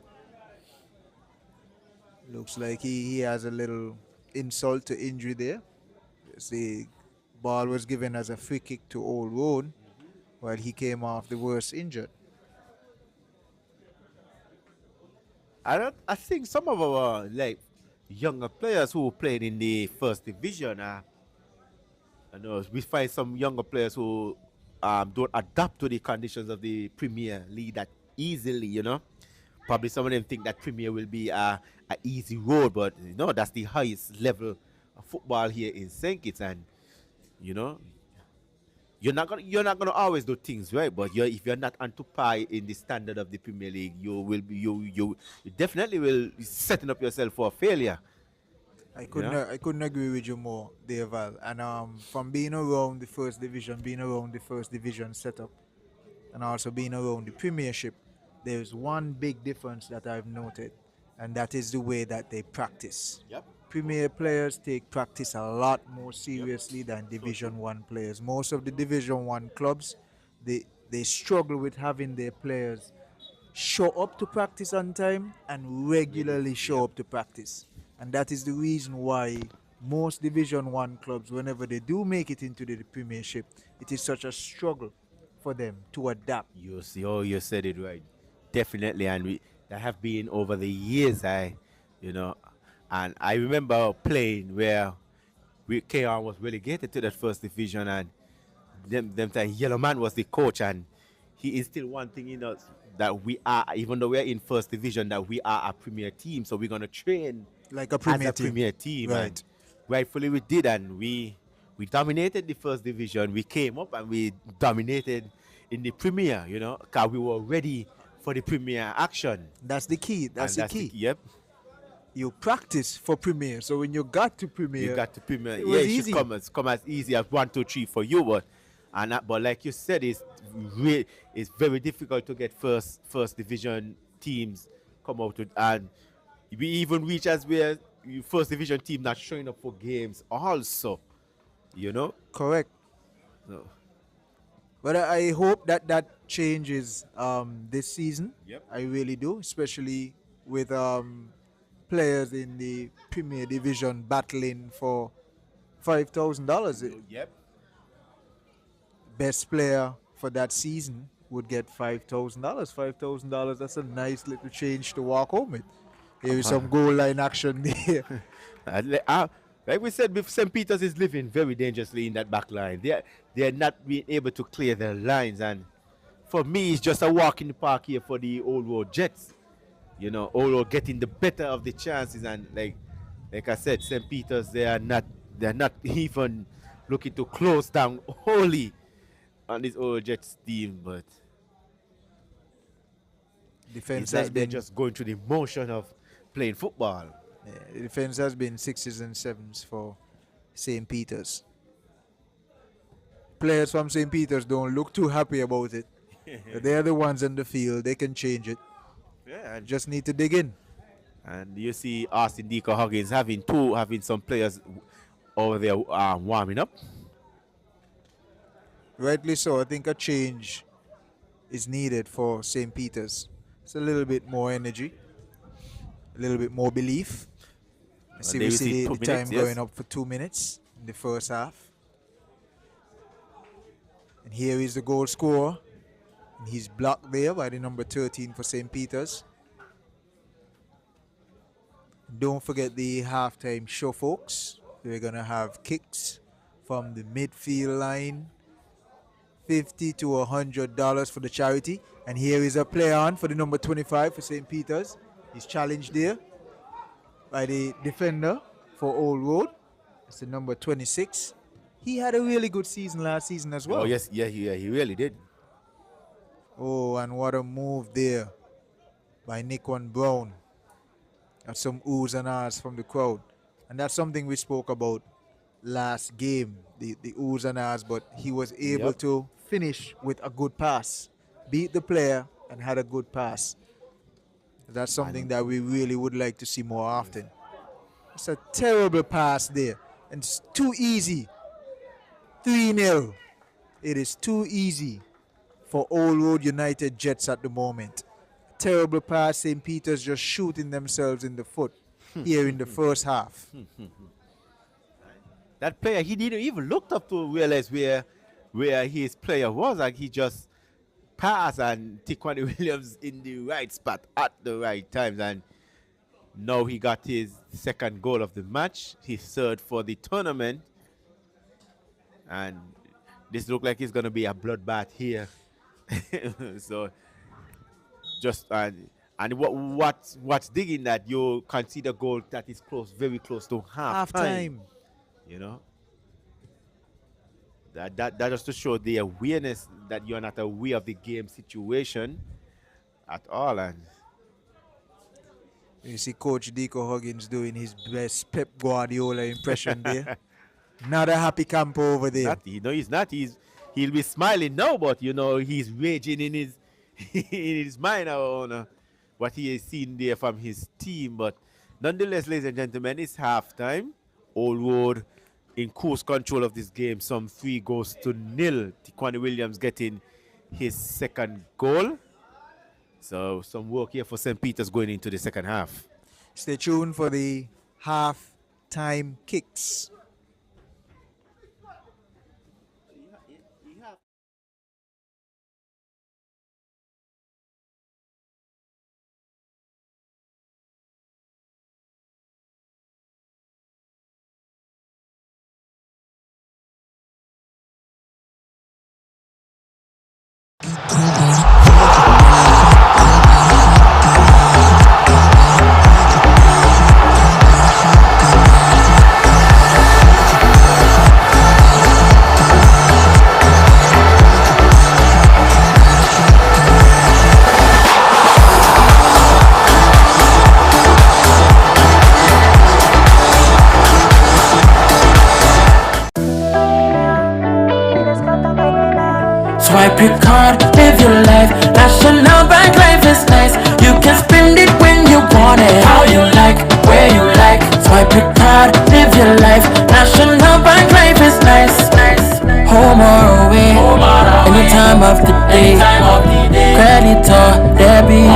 Looks like he has a little insult to injury there. The ball was given as a free kick to Old Road, while he came off the worst injured.
I think some of our younger players who played in the first division, we find some younger players who don't adapt to the conditions of the Premier League that easily. Probably some of them think that Premier will be a easy road, but that's the highest level of football here in St. Kitts, and you're not gonna always do things right, but if you're not on to par in the standard of the Premier League, you definitely will be setting up yourself for failure.
I couldn't agree with you more, there, Val. And from being around the first division setup, and also being around the Premiership, there's one big difference that I've noted, and that is the way that they practice.
Yep.
Premier players take practice a lot more seriously than Division 1 players. Most of the Division 1 clubs, they struggle with having their players show up to practice on time and regularly show up to practice. And that is the reason why most Division 1 clubs, whenever they do make it into the Premiership, it is such a struggle for them to adapt.
You said it right. Definitely, and there have been over the years, and I remember playing where KR was relegated to that first division, and them time Yellow Man was the coach, and he instilled one thing in us, that we are, even though we're in first division, that we are a Premier team, so we're gonna train
like a Premier
as a
team.
Premier team,
right?
And rightfully we did, and we dominated the first division. We came up and we dominated in the Premier, because we were ready for the Premier action.
That's the key. That's the key.
Yep.
You practice for Premier, so when you got to Premier,
it
easy.
should come as easy as 1, 2, 3 for you, but like you said, it's very difficult to get first division teams come out with, and we even reach as where first division team not showing up for games also,
Correct.
So.
But I hope that changes this season.
Yep.
I really do, especially with players in the Premier Division battling for $5,000.
Yep.
Best player for that season would get $5,000. $5,000. That's a nice little change to walk home with. There is some goal line action there.
Like we said, St. Peter's is living very dangerously in that back line. They're not being able to clear their lines, and for me, it's just a walk in the park here for the Old Road Jets. Old Road getting the better of the chances, and like I said, St. Peter's they're not even looking to close down wholly on this Old Jets team, but
Defense
it's
has
like they're
been
just going through the motion of playing football.
the defense has been 6s and 7s for St. Peter's. Players from St. Peter's don't look too happy about it. They're the ones in the field. They can change it.
Yeah,
Just need to dig in.
and you see Austin Deco Huggins having some players over there warming up.
Rightly so. I think a change is needed for St. Peter's. It's a little bit more energy, a little bit more belief.
There
We
you
see
see
the
2 minutes,
time
yes.
going up for 2 minutes in the first half. And here is the goal scorer. And he's blocked there by the number 13 for St. Peter's. Don't forget the halftime show, folks. We're going to have kicks from the midfield line. $50 to $100 for the charity. And here is a play on for the number 25 for St. Peter's. He's challenged there by the defender for Old Road. It's the number 26. He had a really good season last season as well.
Oh yes, yeah, he really did.
Oh, and what a move there by Nickon Brown. That's some oohs and ahs from the crowd. And that's something we spoke about last game, the oohs and ahs, but he was able to finish with a good pass. Beat the player and had a good pass. That's something that we really would like to see more often. It's a terrible pass there. And it's too easy. 3-0. It is too easy for Old Road United Jets at the moment. Terrible pass. St. Peter's just shooting themselves in the foot here in the first half.
That player, he didn't even look up to realize where his player was. Like he just passed and Tiquani Williams in the right spot at the right times. And now he got his second goal of the match, his third for the tournament. And this look like it's gonna be a bloodbath here. So just and what's digging that you consider goal that is close, very close to half time. That just to show the awareness that you're not aware of the game situation at all. And
you see Coach Deco Huggins doing his best Pep Guardiola impression there. Not a happy camper over there.
He's not. He'll be smiling now, but he's raging in his in his mind on what he has seen there from his team. But nonetheless, ladies and gentlemen, it's halftime. Old Road in course control of this game. Some 3-0. Tiquani Williams getting his second goal. So some work here for St. Peter's going into the second half.
Stay tuned for the half-time kicks.
Swipe your card, live your life. National Bank life is nice. You can spend it when you want it, how you like, where you like. Swipe your card, live your life. National Bank life is nice. Home or away, any time of the day. Credit or debit,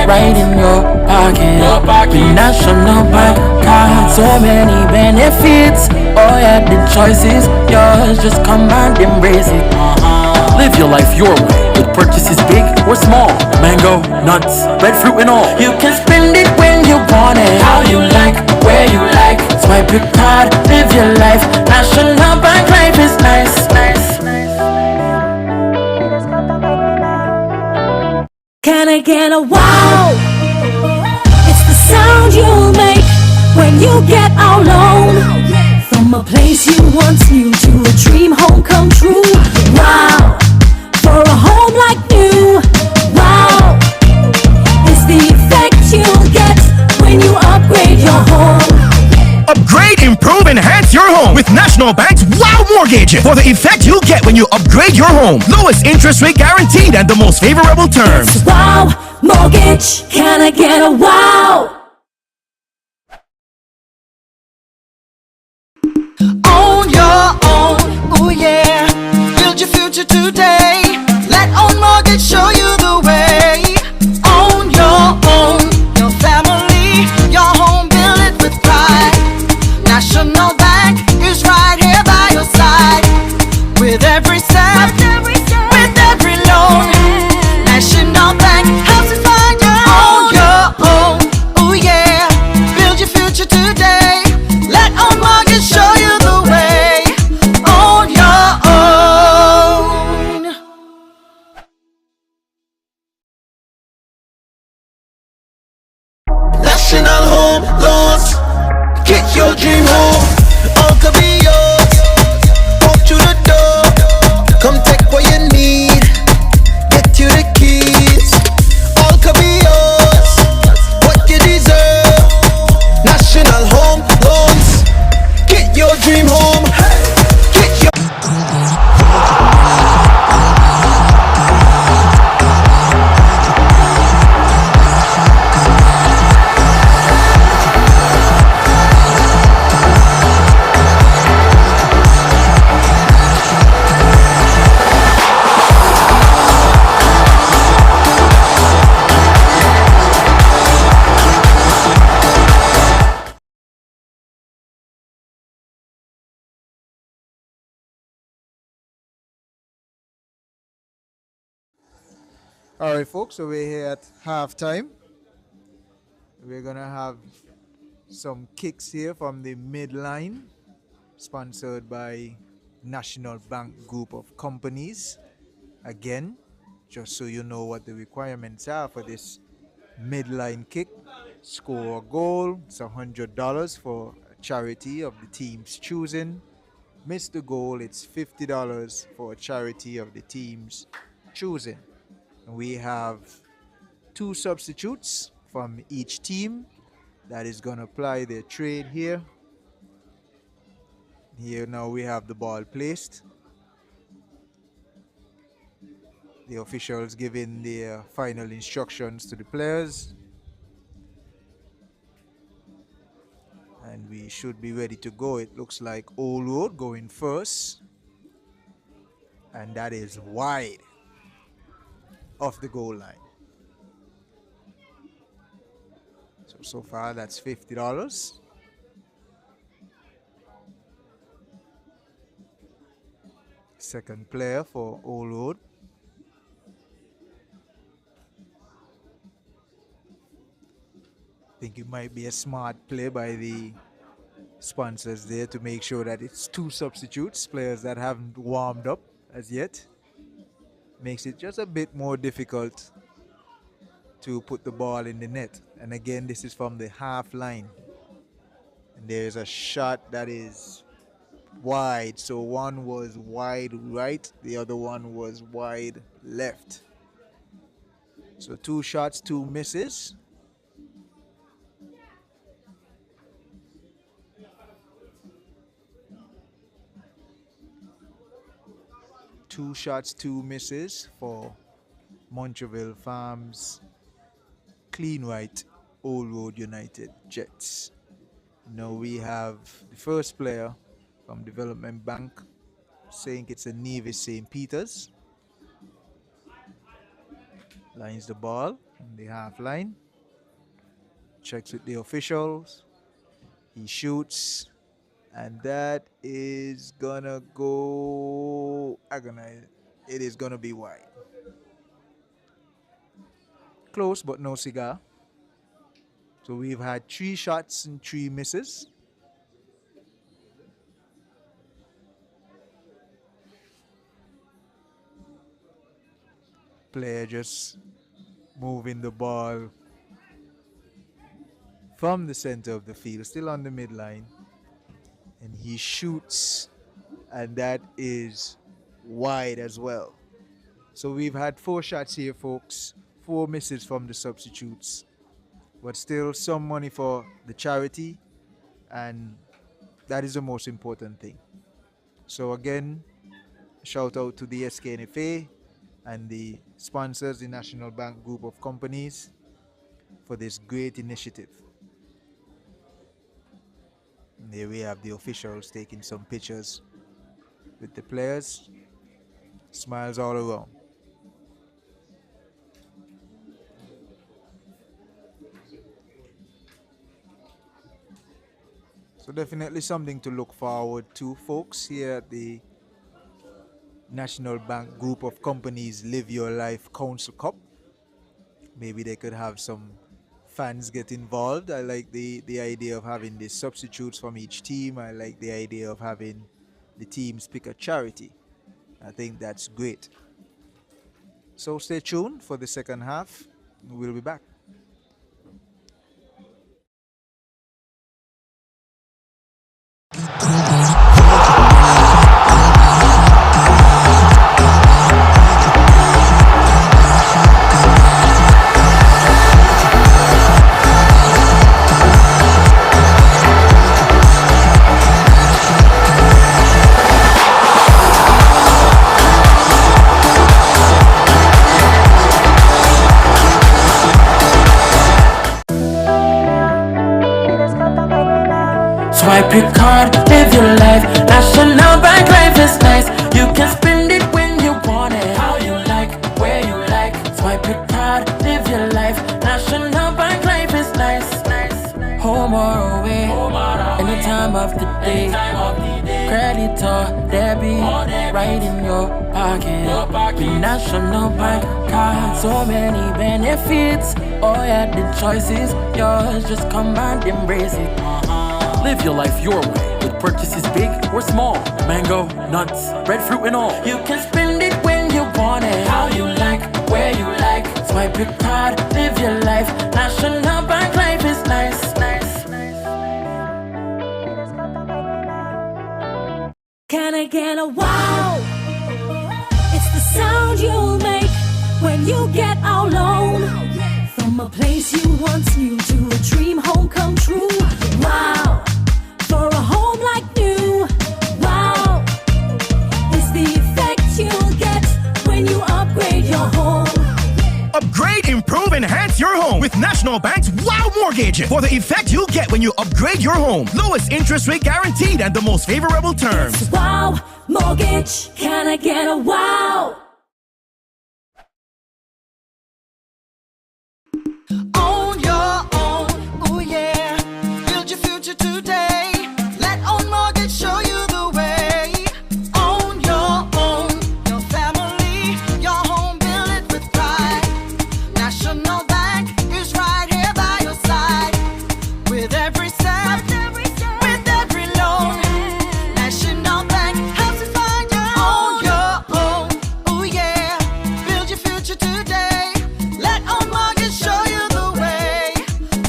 right in your pocket. With National Bank card, so many benefits. Oh yeah, the choice is yours. Just come and embrace it. Live your life your way, with purchases big or small. Mango, nuts, breadfruit and all. You can spend it when you want it, how you like, where you like. Swipe your card, live your life. National Bank life is nice. get a wow. It's the sound you make when you get all alone. From a place you once knew to a dream home come true. Wow, for a home like new. Wow, it's the effect you get when you upgrade your home.
Upgrade, improve, enhance your home with National Bank's Wow Mortgage for the effect you'll get when you upgrade your home. Lowest interest rate guaranteed and the most favorable terms.
It's Wow Mortgage. Can I get a wow?
On your own, oh yeah. Build your future today. Let Own Mortgage show you the way. On your own, your family, your home, build it with pride. National Bank is right here by your side. With every step, with every loan, National Bank helps you find your own. Oh yeah, build your future today. Let Own Mortgage show you the way. On your own. National Home Loans. Get your dream home. All could be yours. Walk through the door. Come take what you need. Get you the keys. All could be yours. What you deserve. National Home Loans. Get your dream home. Get your
All right, folks, so we're here at halftime. We're going to have some kicks here from the midline, sponsored by National Bank Group of Companies. Again, just so you know what the requirements are for this midline kick. Score a goal, it's $100 for a charity of the team's choosing. Miss the goal, it's $50 for a charity of the team's choosing. And we have 2 substitutes from each team that is going to apply their trade here. Here now we have the ball placed. The officials giving their final instructions to the players. And we should be ready to go. It looks like Old Road going first. And that is wide off the goal line. So far that's $50. Second player for Old Road. I think it might be a smart play by the sponsors there to make sure that it's 2 substitutes, players that haven't warmed up as yet. Makes it just a bit more difficult to put the ball in the net. And again, this is from the half line. And there's a shot that is wide. So one was wide right, the other one was wide left. So 2 shots, 2 misses. Two shots, 2 misses for Montreal Farms Clean White Old Road United Jets. Now we have the first player from Development Bank saying it's a Navy St. Peter's. Lines the ball in the half line. Checks with the officials. He shoots. And that is gonna go agonized. It is gonna be wide. Close, but no cigar. So we've had 3 shots and 3 misses. Player just moving the ball from the center of the field, still on the midline, and he shoots, and that is wide as well. So we've had 4 shots here, folks, 4 misses from the substitutes, but still some money for the charity, and that is the most important thing. So again, shout out to the SKNFA and the sponsors, the National Bank Group of Companies, for this great initiative. And there we have the officials taking some pictures with the players. Smiles all around. So definitely something to look forward to, folks, here at the National Bank Group of Companies Live Your Life Council Cup. Maybe they could have some fans get involved. I like the idea of having the substitutes from each team. I like the idea of having the teams pick a charity. I think that's great. So stay tuned for the second half. We'll be back.
Swipe your card, live your life. National Bank life is nice. You can spend it when you want it. How you like, where you like. Swipe your card, live your life. National Bank life is nice. Home or away, any time of the day. Credit or debit, right in your pocket. With National Bank card, so many benefits. Oh yeah, the choice is yours. Just come and embrace it.
Live your life your way with purchases big or small. Mango, nuts, breadfruit and all.
You can spend it when you want it. How you like, where you like. Swipe your card, live your life. National Bank life is nice.
Can I get a wow? It's the sound you make when you get out alone. From a place you once knew to a dream home come true. Wow, for a home like new. Wow, it's the effect you'll get when you upgrade your home.
Upgrade, improve, enhance your home with National Bank's Wow Mortgage. For the effect you get when you upgrade your home. Lowest interest rate guaranteed and the most favorable terms.
It's Wow Mortgage. Can I get a wow?
On your own, oh yeah. Build your future today. Let Own Mortgage show you the way. On your own, your family, your home, build it with pride. National Bank is right here by your side. With every step, with every loan. National Bank helps you find your own. Oh yeah, build your future today. Let Own Mortgage show you the way.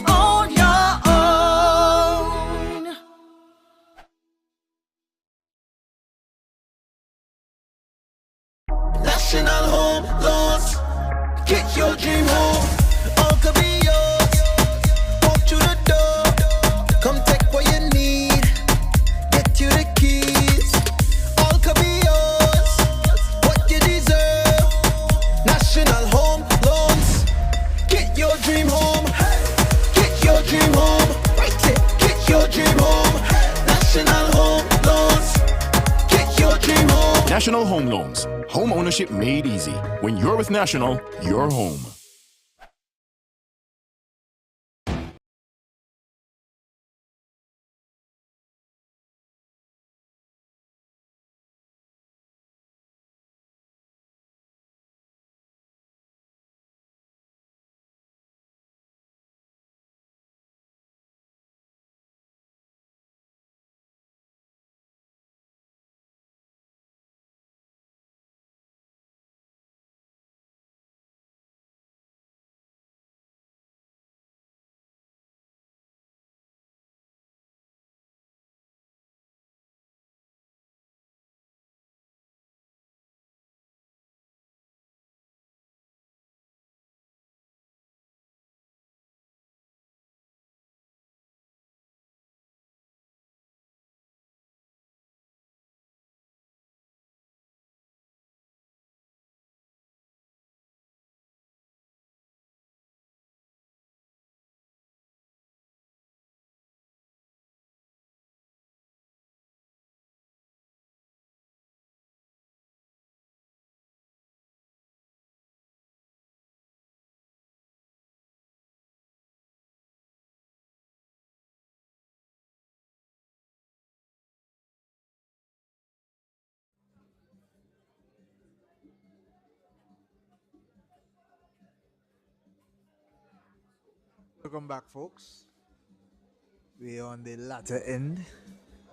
On your own. National Home Loans. Get your dream home. All could be yours. Walk through the door. Come take what you need. Get you the keys. All could be yours. What you deserve. National Home Loans. Get your dream home. Get your dream home. Right it. Get your dream home. National Home Loans. Get your dream home.
National Home Loans. Home ownership made easy. When you're with National, you're home.
Welcome back, folks. We're on the latter end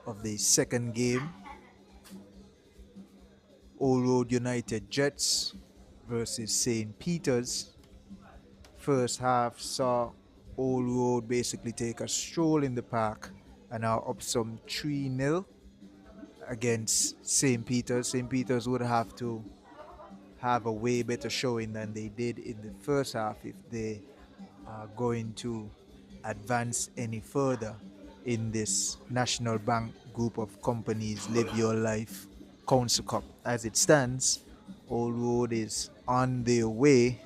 of the second game. Old Road United Jets versus St. Peter's. First half saw Old Road basically take a stroll in the park and are up some 3-0 against St. Peter's. St. Peter's would have to have a way better showing than they did in the first half if they are going to advance any further in this National Bank group of companies Live Your Life Council Cup. As it stands, Old Road is on their way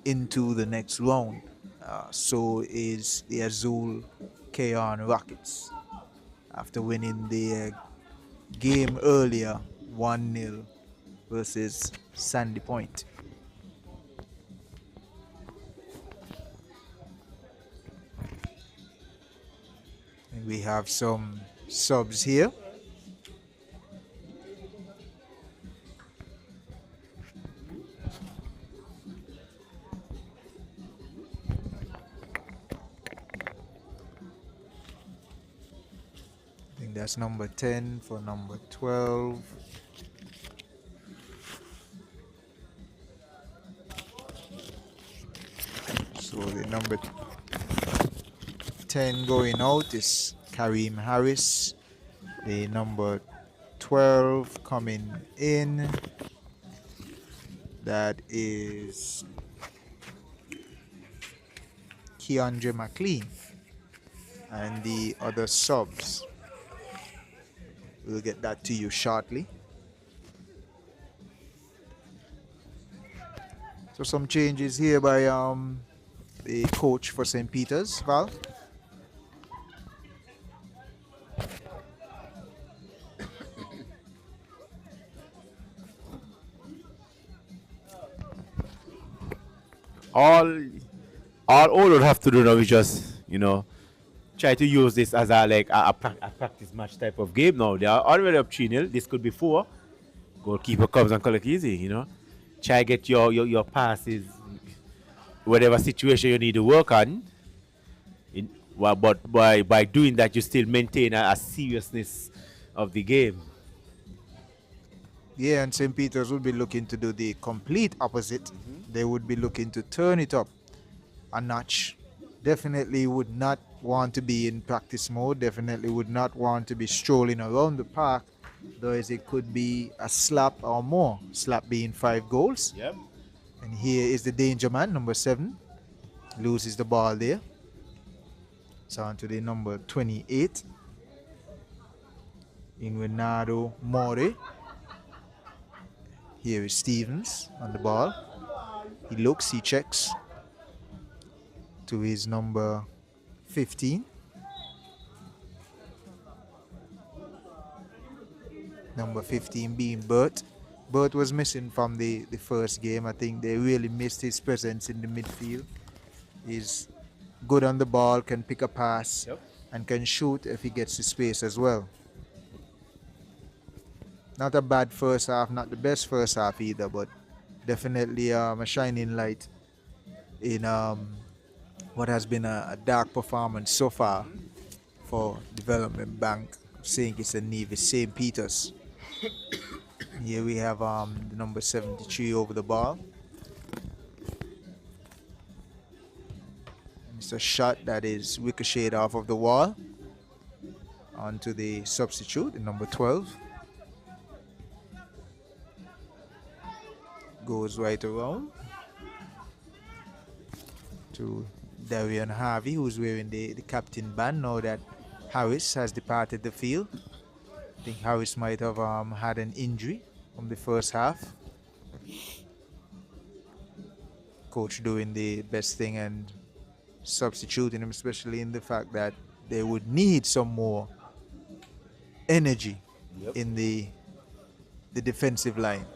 into the next round. So is the Azul Keon Rockets after winning their game earlier 1-0 versus Sandy Point. And we have some subs here. I think that's number 10 for number 12. So the number 10 going out is Kareem Harris. The number 12 coming in, that is Keandre McLean. And the other subs, we'll get that to you shortly. So some changes here by the coach for St. Peter's, Val.
All would have to do now is just, try to use this as a practice match type of game now. They are already up 3-0. This could be 4. Goalkeeper comes and collect easy, Try get your passes, whatever situation you need to work on. But by doing that, you still maintain a seriousness of the game.
Yeah, and St. Peter's would be looking to do the complete opposite. They would be looking to turn it up a notch. Definitely would not want to be in practice mode. Definitely would not want to be strolling around the park. Though as it could be a slap or more. Slap being 5 goals.
Yep.
And here is the danger man, number 7. Loses the ball there. It's on to the number 28. Inguinado More. Here is Stevens on the ball. He looks, he checks to his number 15. Number 15 being Bert. Bert was missing from the first game. I think they really missed his presence in the midfield. He's good on the ball, can pick a pass, and can shoot if he gets the space as well. Not a bad first half, not the best first half either, but definitely a shining light in what has been a dark performance so far for Development Bank of St. Kitts and Nevis, St. Peter's. Here we have the number 73 over the ball. It's a shot that is ricocheted off of the wall onto the substitute, the number 12. Goes right around to Darian Harvey, who's wearing the captain band now that Harris has departed the field. I think Harris might have had an injury from the first half. Coach doing the best thing and substituting him, especially in the fact that they would need some more energy in the defensive line.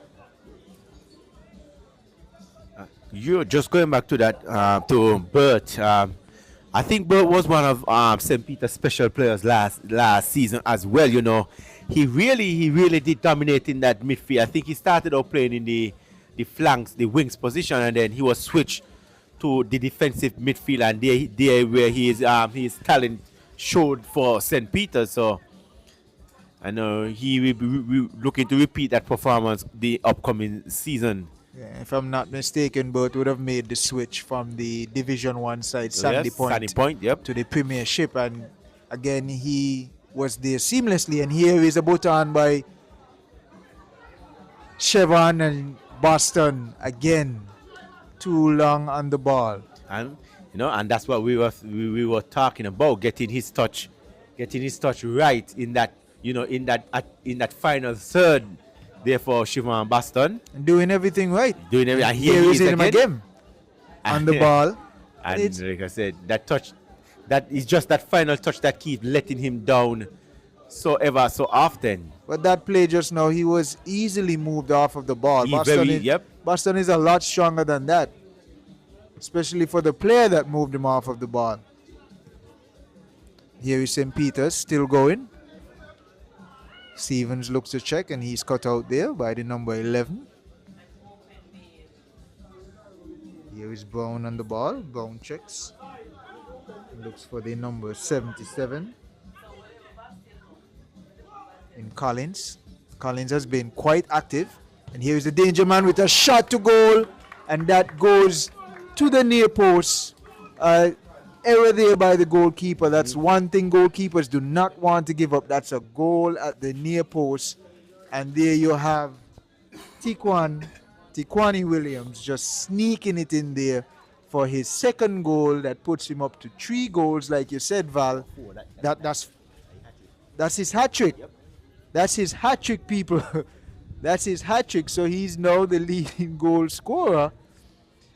You're just going back to that, to Bert. I think Bert was one of St. Peter's special players last season as well. He really did dominate in that midfield. I think he started out playing in the flanks, the wings position, and then he was switched to the defensive midfield, and there where his talent showed for St. Peter. So I know he will be looking to repeat that performance the upcoming season.
Yeah, if I'm not mistaken, both would have made the switch from the Division One side,
So
Sandy
yes, Sunny
Point,
Point, yep.
to the Premiership, and again he was there seamlessly. And here is a baton by Chevron and Boston again, too long on the ball.
And and that's what we were talking about, getting his touch right in that in that final third. Therefore, Shivan Boston
Doing everything right.
doing everything. And
Here
he
is him again on the ball.
And
It's-
like I said, that touch, that is just that final touch that keeps letting him down so ever so often.
But that play just now, he was easily moved off of the ball.
Yep.
Boston is a lot stronger than that, especially for the player that moved him off of the ball. Here is St. Peter's still going. Stevens looks to check, and he's cut out there by the number 11. Here is Brown on the ball. Brown checks. Looks for the number 77. In Collins. Collins has been quite active. And here is the danger man with a shot to goal. And that goes to the near post. Error there by the goalkeeper. That's one thing goalkeepers do not want to give up. That's a goal at the near post. And there you have Tiquani Williams just sneaking it in there for his second goal. That puts him up to 3 goals, like you said, Val. That's his hat trick. That's his hat trick, people. That's his hat trick. So he's now the leading goal scorer,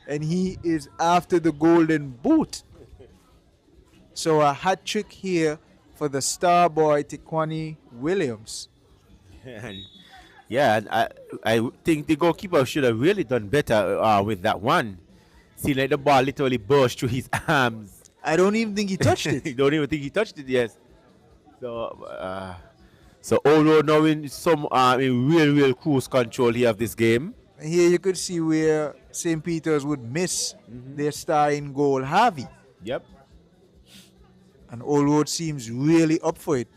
and he is after the golden boot. So a hat trick here for the star boy Tiquani Williams.
Yeah, and I think the goalkeeper should have really done better with that one. See, like the ball literally burst through his arms.
I don't even think he touched
I
it.
don't even think he touched it, yes. So although now in some in real cruise control here of this game.
Here you could see where St. Peter's would miss their star in goal, Harvey.
Yep.
And Old seems really up for it.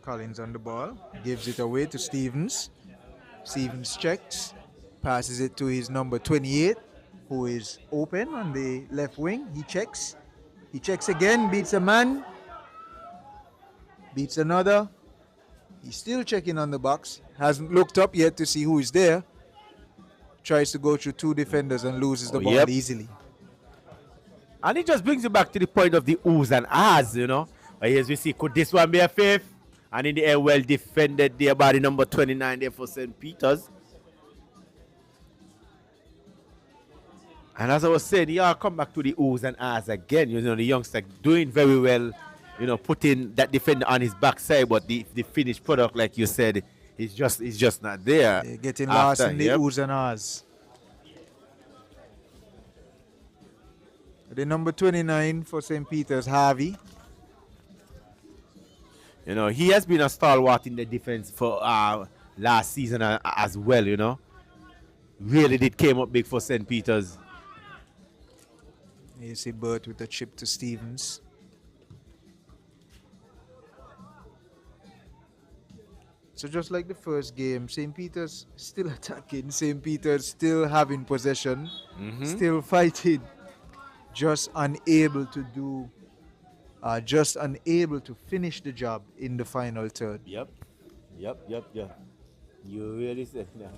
Collins on the ball, gives it away to Stevens. Stevens checks, passes it to his number 28, who is open on the left wing. He checks again, beats a man, beats another. He's still checking on the box, hasn't looked up yet to see who is there. Tries to go through 2 defenders and loses the ball easily.
And it just brings you back to the point of the oohs and ahs, As we see, could this one be a fifth? And in the air, well defended there by the number 29 there for St. Peter's. And as I was saying, yeah, come back to the oohs and ahs again. The youngster doing very well, putting that defender on his backside, but the finished product, like you said, is just not there.
They're getting lost in the oohs and ahs. The number 29 for St. Peter's, Harvey.
He has been a stalwart in the defense for last season as well, Really did came up big for St. Peter's.
You see Burt with a chip to Stevens. So just like the first game, St. Peter's still attacking. St. Peter's still having possession. Still fighting. Just unable to finish the job in the final third.
Yep. You really said that.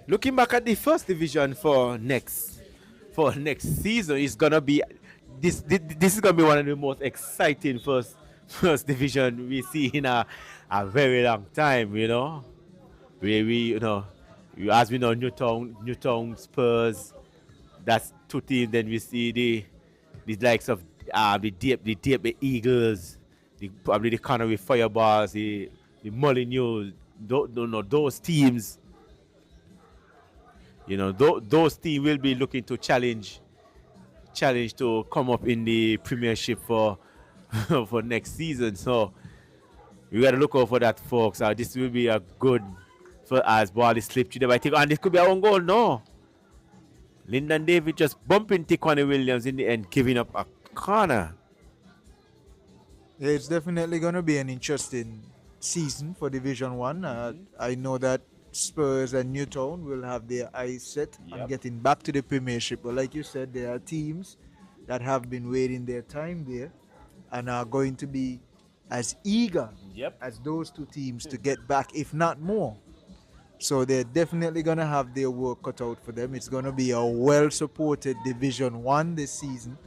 Looking back at the first division for next season, it's gonna be this is gonna be one of the most exciting first division we see in a very long time, Where as we know, Newtown Spurs, that's 2 teams. Then we see the likes of the Deep Eagles, probably the Connery Fireballs, the Molyneux, those teams. those teams will be looking to challenge to come up in the Premiership for for next season. So we got to look out for that, folks. This will be a good for as ball is slipped to them. I think, and this could be our own goal. No, Lyndon David just bumping Tiquani Williams in the end, giving up a corner.
Yeah, it's definitely going to be an interesting season for Division 1. I know that Spurs and Newtown will have their eyes set on getting back to the Premiership. But like you said, there are teams that have been waiting their time there and are going to be as eager as those two teams to get back, if not more. So they're definitely going to have their work cut out for them. It's going to be a well-supported Division 1 this season.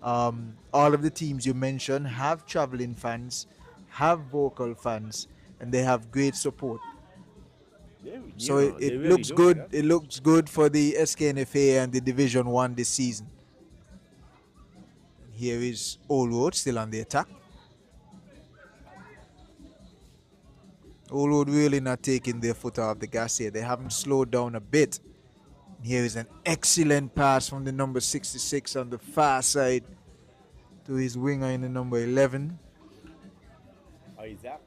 All of the teams you mentioned have traveling fans, have vocal fans, and they have great support. So it
really
looks
do,
good.
yeah.
It looks good for the SKNFA and the Division 1 this season. Here is Old Road still on the attack. Old Road really not taking their foot off the gas here. They haven't slowed down a bit. Here is an excellent pass from the number 66 on the far side to his winger in the number 11.
Isaac.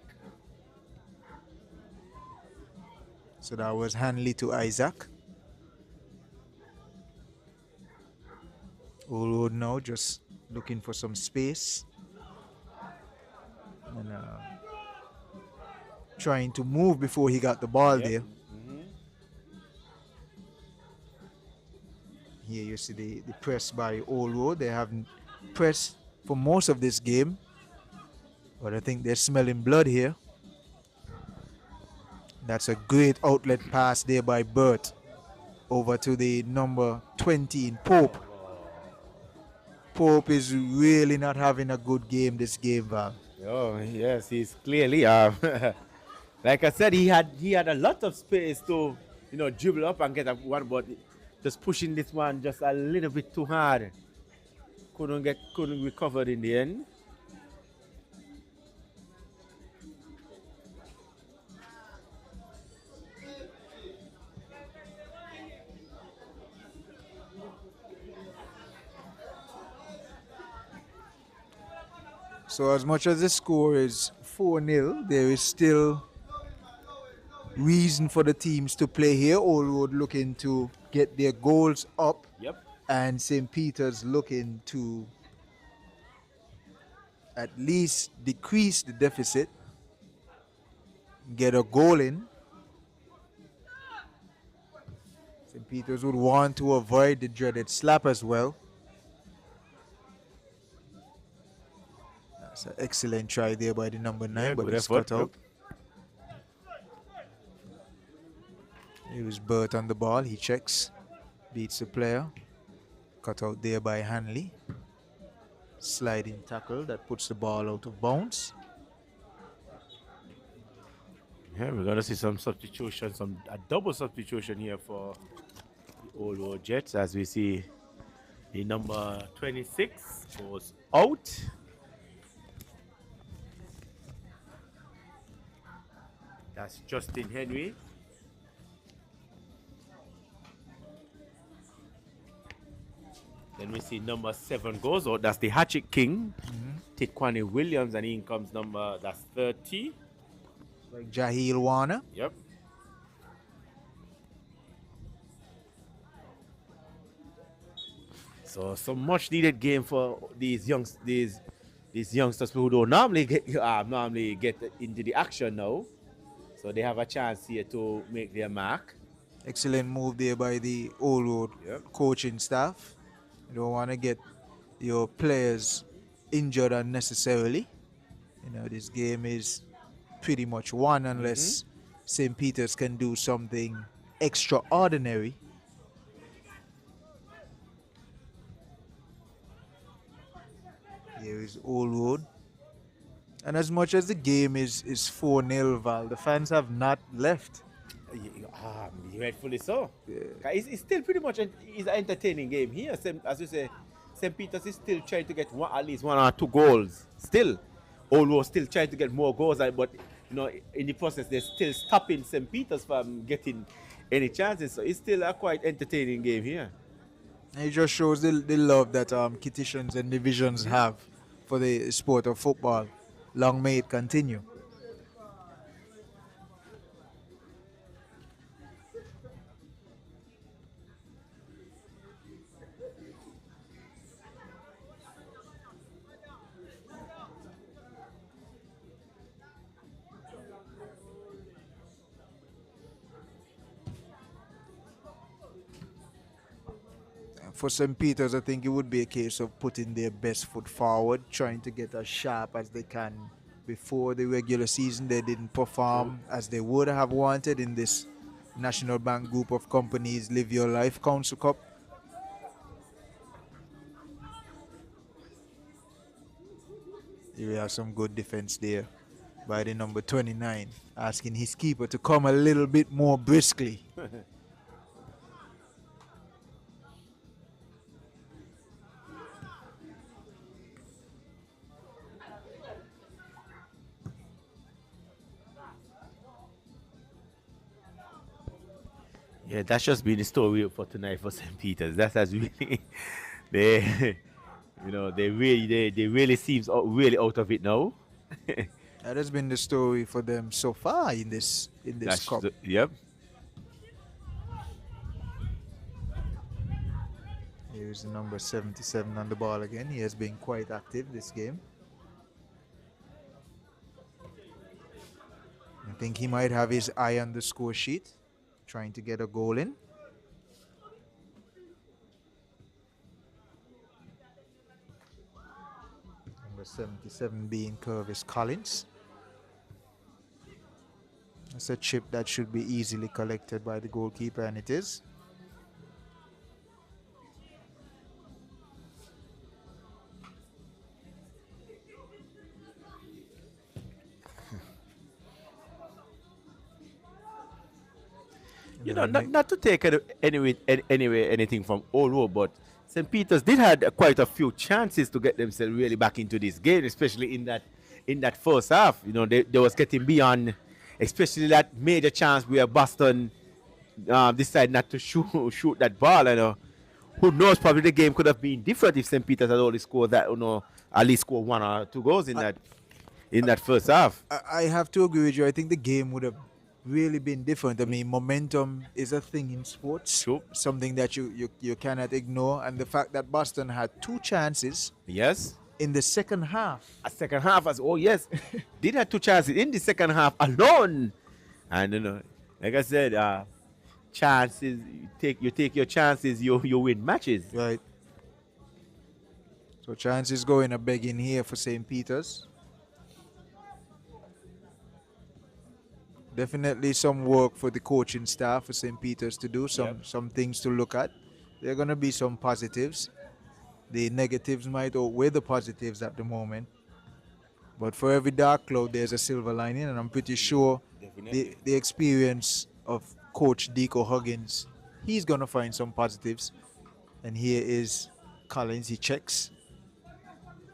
So that was Hanley to Isaac. Old Road now just looking for some space. And trying to move before he got the ball there. Here you see the press by Old Road. They haven't pressed for most of this game, but I think they're smelling blood here. That's a great outlet pass there by Burt over to the number 20 in Pope. Pope is really not having a good game this game, Val.
Oh yes, he's clearly like I said, he had a lot of space to dribble up and get a one, but just pushing this one just a little bit too hard. Couldn't recover in the end.
So as much as the score is 4-0, there is still reason for the teams to play here. Old Road looking to get their goals up. And St. Peter's looking to at least decrease the deficit, get a goal in. St. Peter's would want to avoid the dreaded slap as well. That's an excellent try there by the number 9, but it's cut out. It was Burt on the ball. He checks, beats the player. Cut out there by Hanley. Sliding tackle that puts the ball out of bounds.
Yeah, we're gonna see some substitution, a double substitution here for the Old Road Jets, as we see the number 26 goes out. That's Justin Henry. Then we see number 7 goes out. That's the Hatchet King, Tiquani Williams, and in comes that's 30.
Like Jahil Warner.
Yep. So some much needed game for these youngsters who don't normally get into the action now. So they have a chance here to make their mark.
Excellent move there by the Old Road coaching staff. You don't want to get your players injured unnecessarily. This game is pretty much won unless St. Peter's can do something extraordinary. Here is Old Road. And as much as the game is 4-0, Val, the fans have not left.
Rightfully so. It's still pretty much an entertaining game here. As you say, St. Peter's is still trying to get at least 1 or 2 goals. Still, although still trying to get more goals, but in the process they're still stopping St. Peter's from getting any chances. So it's still a quite entertaining game here.
And it just shows the love that Kittitions and divisions have for the sport of football. Long may it continue. For St. Peter's, I think it would be a case of putting their best foot forward, trying to get as sharp as they can. Before the regular season, they didn't perform as they would have wanted in this National Bank group of companies Live Your Life Council Cup. We have some good defense there by the number 29, asking his keeper to come a little bit more briskly.
Yeah, that's just been the story for tonight for St. Peter's. That has really, they, they really seems really out of it now.
That has been the story for them so far in this cup.
Yep.
Here's the number 77 on the ball again. He has been quite active this game. I think he might have his eye on the score sheet, trying to get a goal in. Number 77 being Curvis Collins. It's a chip that should be easily collected by the goalkeeper, and it is.
You know, not to take anything from Olo, but St. Peter's did had quite a few chances to get themselves really back into this game, especially in that first half. You know, they was getting beyond, especially that major chance where Boston decided not to shoot that ball. You know, who knows? Probably the game could have been different if St. Peter's had only scored that, at least score 1 or 2 goals in that first half.
I have to agree with you. I think the game would have really been different. I mean, momentum is a thing in sports,
Sure.
something that you cannot ignore. And the fact that Boston had 2 chances
Yes.
in the second half.
A second half yes. Did have 2 chances in the second half alone. And like I said, chances, you take your chances, you win matches.
Right. So chances going a begging here for St. Peter's. Definitely some work for the coaching staff for St. Peter's to do, some things to look at. There are going to be some positives. The negatives might outweigh the positives at the moment. But for every dark cloud, there's a silver lining, and I'm pretty sure the experience of Coach Deco Huggins, he's going to find some positives. And here is Collins, he checks.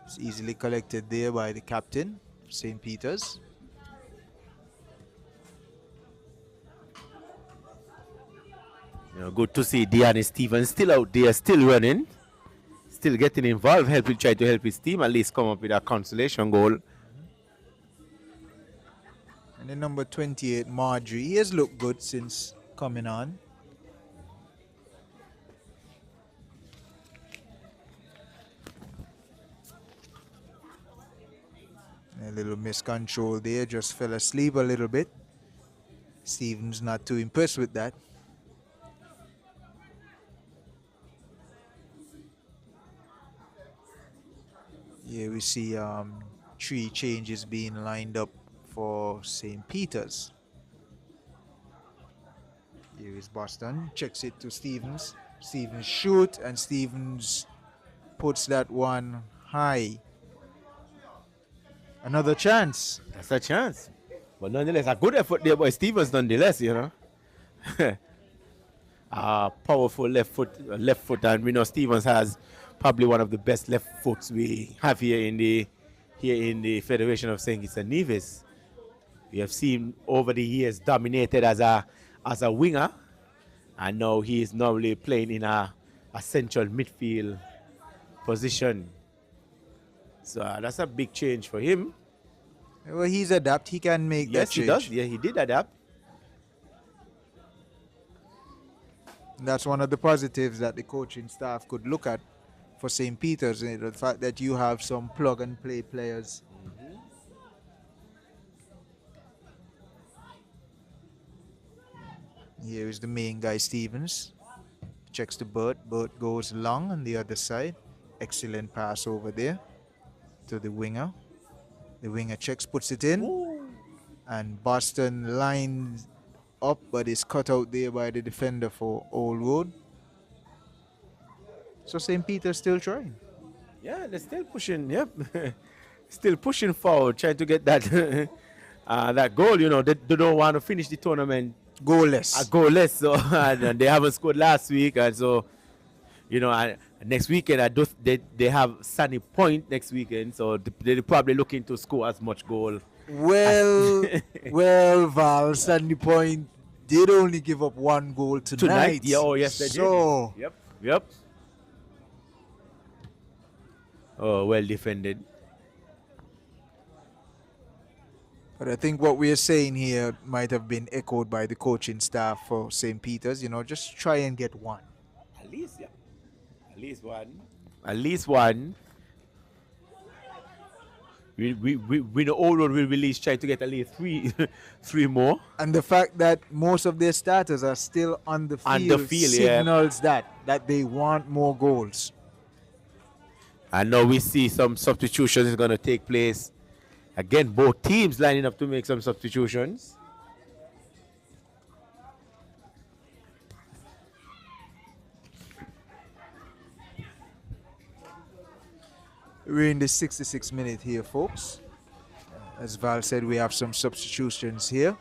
It's easily collected there by the captain, St. Peter's.
Good to see Deanne Stevens still out there, still running, still getting involved, try to help his team at least come up with a consolation goal.
And then number 28, Marjorie, he has looked good since coming on. A little miscontrol there, just fell asleep a little bit. Stevens not too impressed with that. Here we see 3 changes being lined up for St. Peter's. Here is Boston, checks it to Stevens. Stevens shoot, and Stevens puts that one high. Another chance.
That's a chance. But nonetheless, a good effort there by Stevens nonetheless, Powerful left foot, and we know Stevens has probably one of the best left foots we have here in the Federation of St. Kitts and Nevis. We have seen over the years dominated as a winger, And now he is normally playing in a central midfield position. So that's a big change for him.
Well, he's adapt. He can make that
Yes, he
change.
does. Yeah, he did adapt.
That's one of the positives that the coaching staff could look at for St. Peter's. The fact that you have some plug and play players. Here is the main guy, Stevens. Checks the Burt. Burt goes long on the other side. Excellent pass over there to the winger. The winger checks, puts it in.
Ooh.
And Boston lines up, but is cut out there by the defender for Old Road. So St. Peter's still trying.
Yeah, they're still pushing. Yep, still pushing forward, trying to get that that goal. You know, they don't want to finish the tournament
Goalless.
goalless. So and they haven't scored last week, and so you know, next weekend they have Sunny Point next weekend, so they're probably looking to score as much goal.
Well, well, Val, Sandy Point did only give up one goal tonight.
Yeah, oh yes, they
so,
did. Yep. Oh, well defended.
But I think what we are saying here might have been echoed by the coaching staff for St. Peter's. You know, just try and get one.
At least, yeah. At least one. At least one. We know all road will release, try to get at least three more.
And the fact that most of their starters are still on the field, signals that they want more goals.
And now we see some substitutions is going to take place. Again, both teams lining up to make some substitutions.
We're in the 66th minute here, folks. As Val said, we have some substitutions here.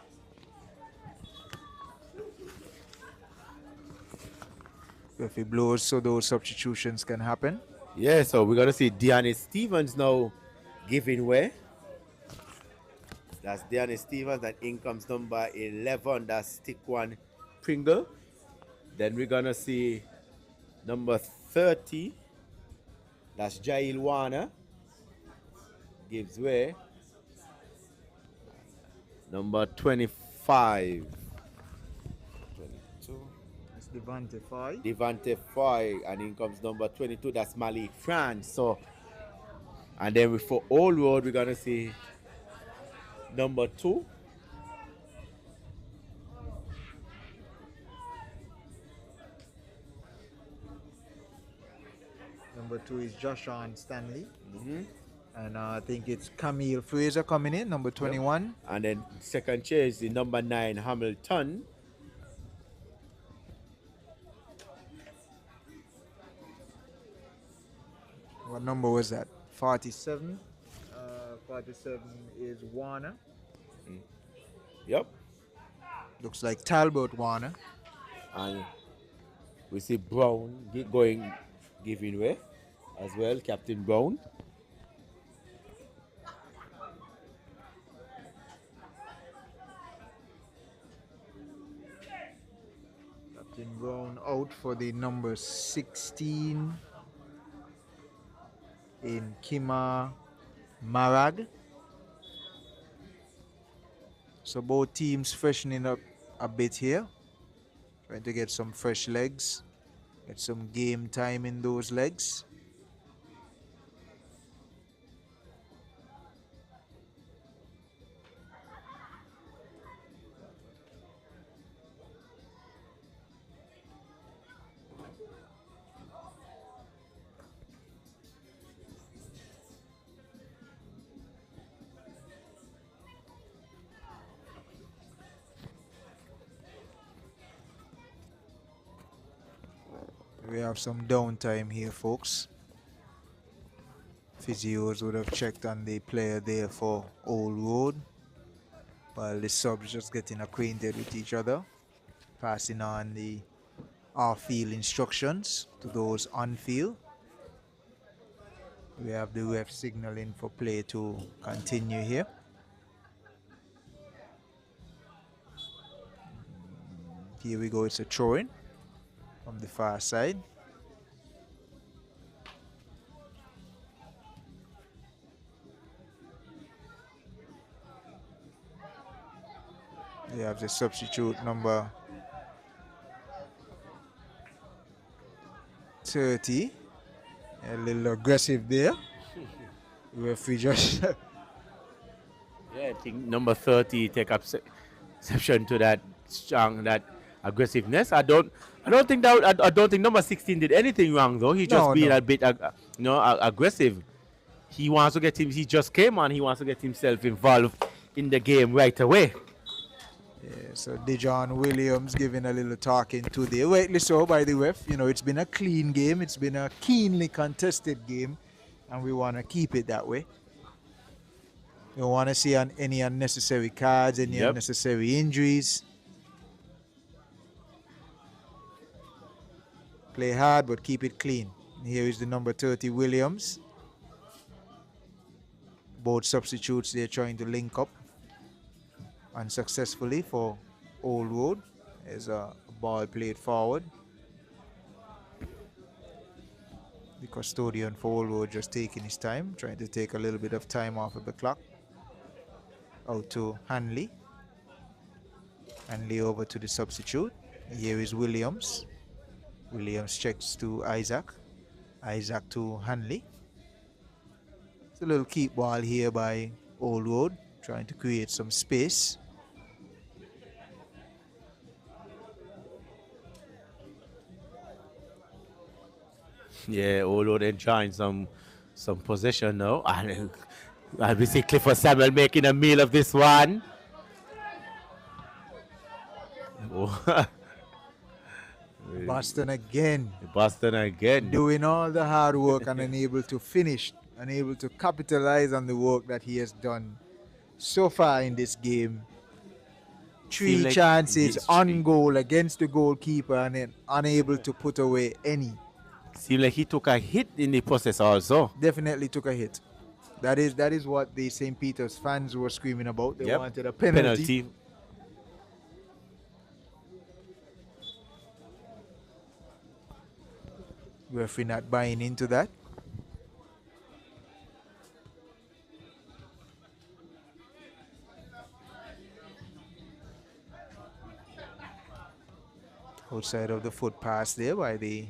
If he blows, so those substitutions can happen.
Yeah, so we're going to see Deanne Stevens now giving way. That's Deanne Stevens, and in comes number 11, that's Tiquan Pringle. Then we're going to see number 30, that's Jail Warner, gives way. Number 25, 22.
That's Devante Foy.
Devante Foy, and in comes number 22, that's Malik France. So, and then for Old Road, we're going to see number 2.
Number 2 is Joshua Stanley. And I think it's Camille Fraser coming in, number 21.
Yep. And then second chair is the number 9, Hamilton.
What number was that? 47. 47 is Warner.
Yep.
Looks like Talbot Warner.
And we see Brown giving way as well, Captain Brown.
Captain Brown out for the number 16 in Kima Marag. So both teams freshening up a bit here. Trying to get some fresh legs. Get some game time in those legs. We have some downtime here, folks. Physios would have checked on the player there for Old Road, while the subs just getting acquainted with each other, passing on the off-field instructions to those on-field. We have the ref signaling for play to continue here. Here we go, it's a throw-in. from the far side. They have the substitute number 30. A little aggressive there. Referee just
Yeah, I think number 30 take exception to that strong, that aggressiveness. I don't think number 16 did anything wrong though. He just
No,
being
no.
a bit, aggressive. He wants to get him. He just came on. He wants to get himself involved in the game right away.
Yeah, so Dejon Williams giving a little talking today. Rightly so by the ref. You know, it's been a clean game. It's been a keenly contested game. And we want to keep it that way. We don't want to see any unnecessary cards, any
Yep.
unnecessary injuries. Play hard, but keep it clean. Here is the number 30, Williams. Both substitutes, they're trying to link up unsuccessfully for Old Road. There's a ball played forward. The custodian for Old Road just taking his time, trying to take a little bit of time off of the clock. Out to Hanley. Hanley over to the substitute. Here is Williams. Williams checks to Isaac. Isaac to Hanley. It's a little keep ball here by Old Road, trying to create some space.
Yeah, Olo enjoying some possession now. And we see Clifford Samuel making a meal of this one. Oh.
Boston again.
Boston again.
Doing all the hard work and unable to finish, unable to capitalize on the work that he has done so far in this game. Three
like
chances
it's
on goal against the goalkeeper and then unable to put away any.
Seems like he took a hit in the process also.
Definitely took a hit. That is what the St. Peter's fans were screaming about. They
Yep.
wanted a penalty. Referee not buying into that. Outside of the foot pass there by the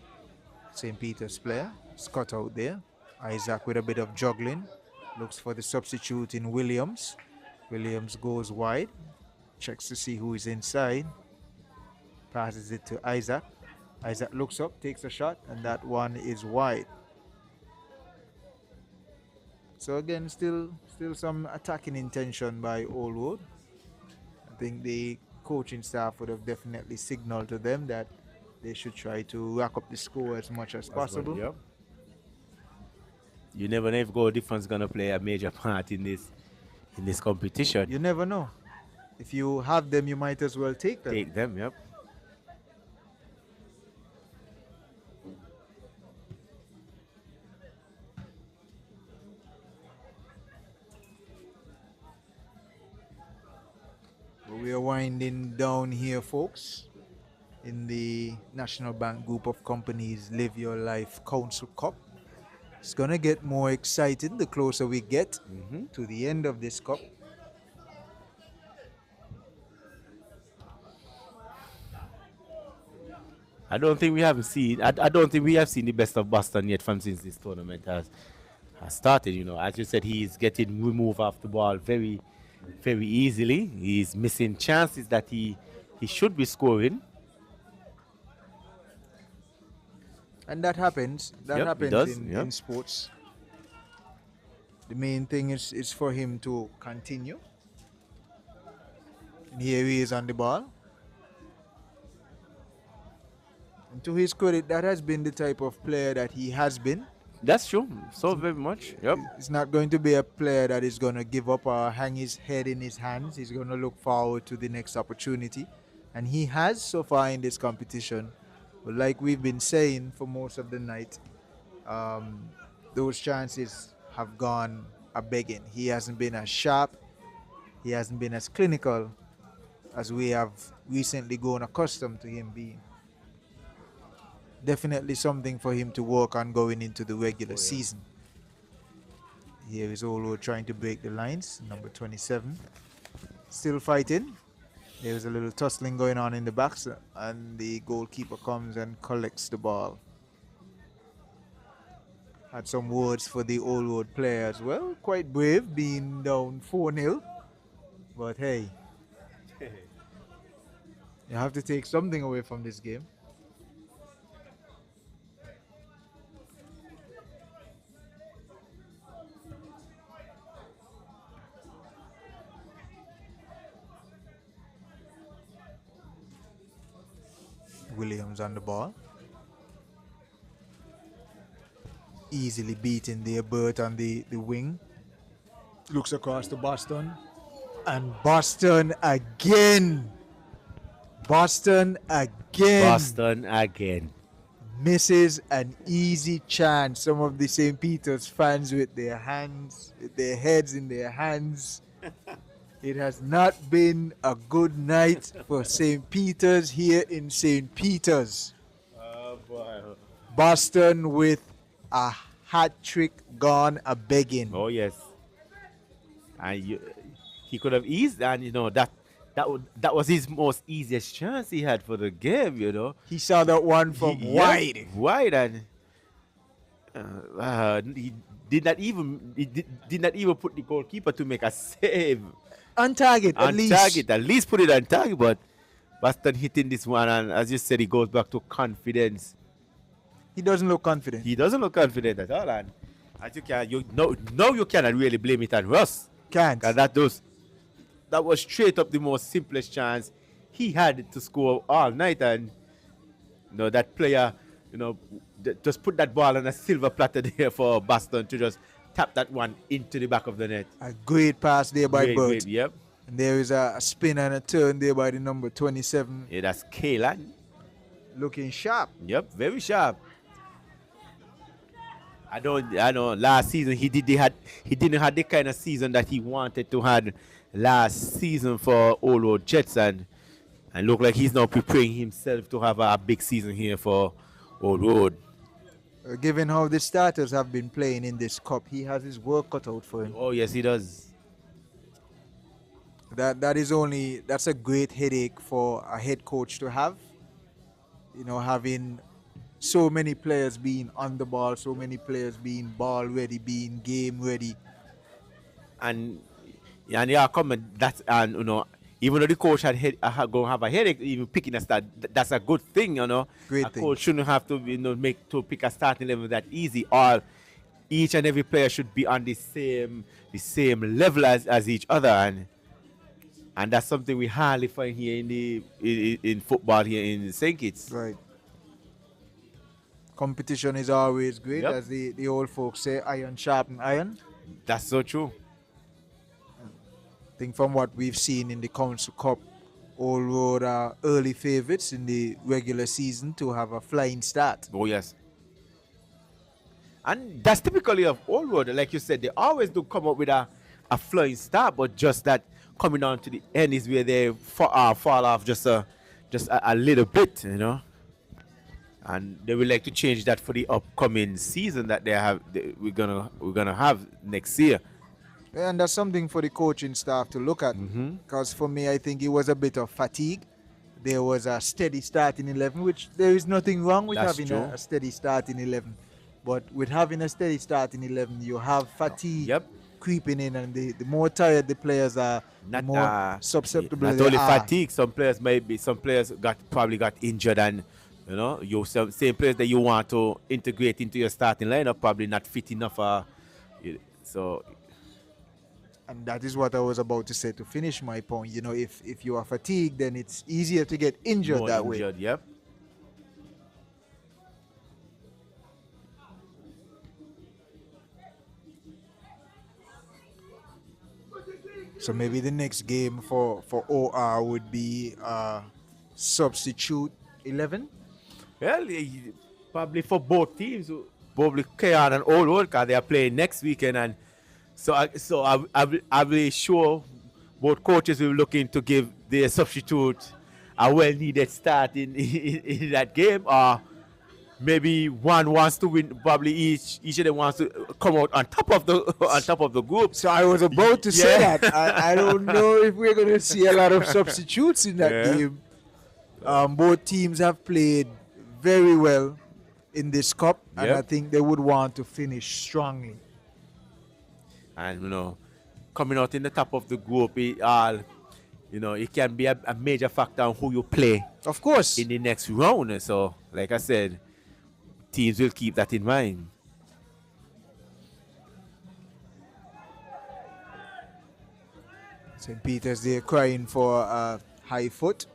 St. Peter's player. Scott out there. Isaac with a bit of juggling. Looks for the substitute in Williams. Williams goes wide. Checks to see who is inside. Passes it to Isaac. Isaac looks up, takes a shot, and that one is wide. So again, still some attacking intention by Old Road. I think the coaching staff would have definitely signaled to them that they should try to rack up the score as much as possible.
Yep. You never know if goal difference is gonna play a major part in this competition.
You never know. If you have them, you might as well take them.
Take them, yep.
We are winding down here, folks, in the National Bank Group of Companies Live Your Life Council Cup. It's going to get more exciting the closer we get to the end of this cup.
I don't think we have seen the best of Boston yet from since this tournament has started. You know, as you said, he's getting removed off the ball very, very easily. He's missing chances that he should be scoring.
And that happens. That
Yep, it
happens
does,
in,
yep.
in sports. The main thing is for him to continue. And here he is on the ball. And to his credit, that has been the type of player that he has been.
That's true. So very much. Yep.
It's not going to be a player that is going to give up or hang his head in his hands. He's going to look forward to the next opportunity. And he has so far in this competition. But like we've been saying for most of the night, those chances have gone a begging. He hasn't been as sharp. He hasn't been as clinical as we have recently grown accustomed to him being. Definitely something for him to work on going into the regular season. Here is Olo trying to break the lines. Number 27. Still fighting. There's a little tussling going on in the backs, and the goalkeeper comes and collects the ball. Had some words for the Old Road player as well. Quite brave, being down 4-0. But hey, you have to take something away from this game. Williams on the ball. Easily beating the Burt on the wing. Looks across to Boston. And Boston again. Boston again. Misses an easy chance. Some of the St. Peter's fans with their heads in their hands. It has not been a good night for St. Peter's here in St. Peter's.
Oh boy.
Boston with a hat trick gone a begging.
Oh yes. And he could have eased, and that was his most easiest chance he had for the game.
He saw that one from wide.
Wide, and he did not even put the goalkeeper to make a save.
On target, at
least put it on target, but Boston hitting this one, and as you said, he goes back to confidence.
He doesn't look confident.
He doesn't look confident at all, and as you cannot really blame it on Russ.
Can't.
That was straight up the most simplest chance he had to score all night, and that player, just put that ball on a silver platter there for Boston to just tap that one into the back of the net.
A great pass there by Burt.
Yep.
And there is a spin and a turn there by the number 27.
Yeah, that's Kaylan.
Looking sharp.
Yep, very sharp. I know. Last season he didn't have the kind of season that he wanted to have last season for Old Road Jets, and look like he's now preparing himself to have a big season here for Old Road.
Given how the starters have been playing in this cup, he has his work cut out for him.
Oh yes, he does.
That's a great headache for a head coach to have. Having so many players being on the ball, so many players being ball ready, being game ready.
And even though the coach going to have a headache, even picking a start, that's a good thing,
Great
a
thing.
coach shouldn't have to pick a starting level that easy. Or each and every player should be on the same level as each other, and that's something we hardly find here in football here in St. Kitts.
Right. Competition is always great,
Yep.
as the old folks say, iron sharpen iron.
That's so true.
I think from what we've seen in the Council Cup, Old Road are early favourites in the regular season to have a flying start.
Oh yes. And that's typically of Old Road. Like you said, they always do come up with a flying start, but just that coming down to the end is where they fall off just a little bit, And they would like to change that for the upcoming season that we're gonna have next year.
And that's something for the coaching staff to look at. Because for me, I think it was a bit of fatigue. There was a steady start in 11, which there is nothing wrong with
That's
having
true.
a steady start in 11. But with having a steady start in 11, you have fatigue
Yep.
creeping in, and the more tired the players are, the more susceptible
Not
they
only
are.
fatigue, some players probably got injured, and same players that you want to integrate into your starting lineup probably not fit enough.
And that is what I was about to say to finish my point. If you are fatigued, then it's easier to get injured
more
that way.
injured, yep.
So maybe the next game for OR would be substitute 11.
Well, probably for both teams, probably Kayan and Old Road, because they are playing next weekend, and so I'm really sure both coaches will be looking to give their substitute a well-needed start in that game, or maybe one wants to win. Probably each of them wants to come out on top of the on top of the group.
So I was about to say
Yeah.
that. I don't know if we're going to see a lot of substitutes in that
Yeah.
game. Both teams have played very well in this cup, and
Yep.
I think they would want to finish strongly.
And coming out in the top of the group, it can be a major factor on who you play
Of course.
in the next round. So, like I said, teams will keep that in mind.
St. Peter's, they're crying for a high foot.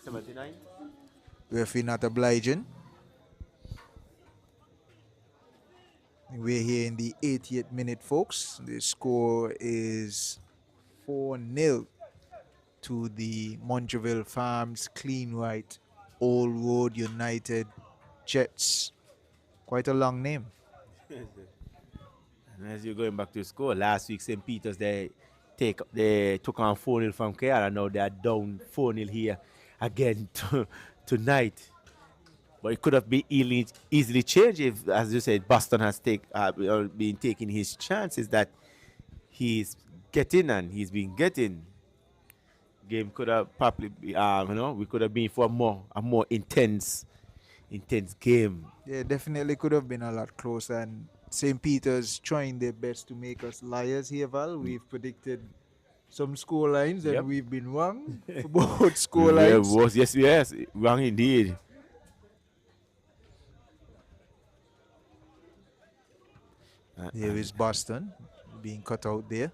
79.
Referee not obliging. We're here in the 80th minute, folks. The score is 4-0 to the Montreal Farms Clean White Old Road United Jets. Quite a long name.
And as you're going back to the score, last week St. Peter's they took on 4-0 from KR, and now they are down 4-0 here again tonight. But it could have been easily changed if, as you said, Boston has been taking his chances that he's getting and he's been getting. Game could have probably we could have been for a more intense game.
Yeah, definitely could have been a lot closer. And St. Peter's trying their best to make us liars here, Val. We've predicted some score lines and
Yep.
we've been wrong for both score lines.
Yes, wrong indeed.
Here is Boston being cut out there.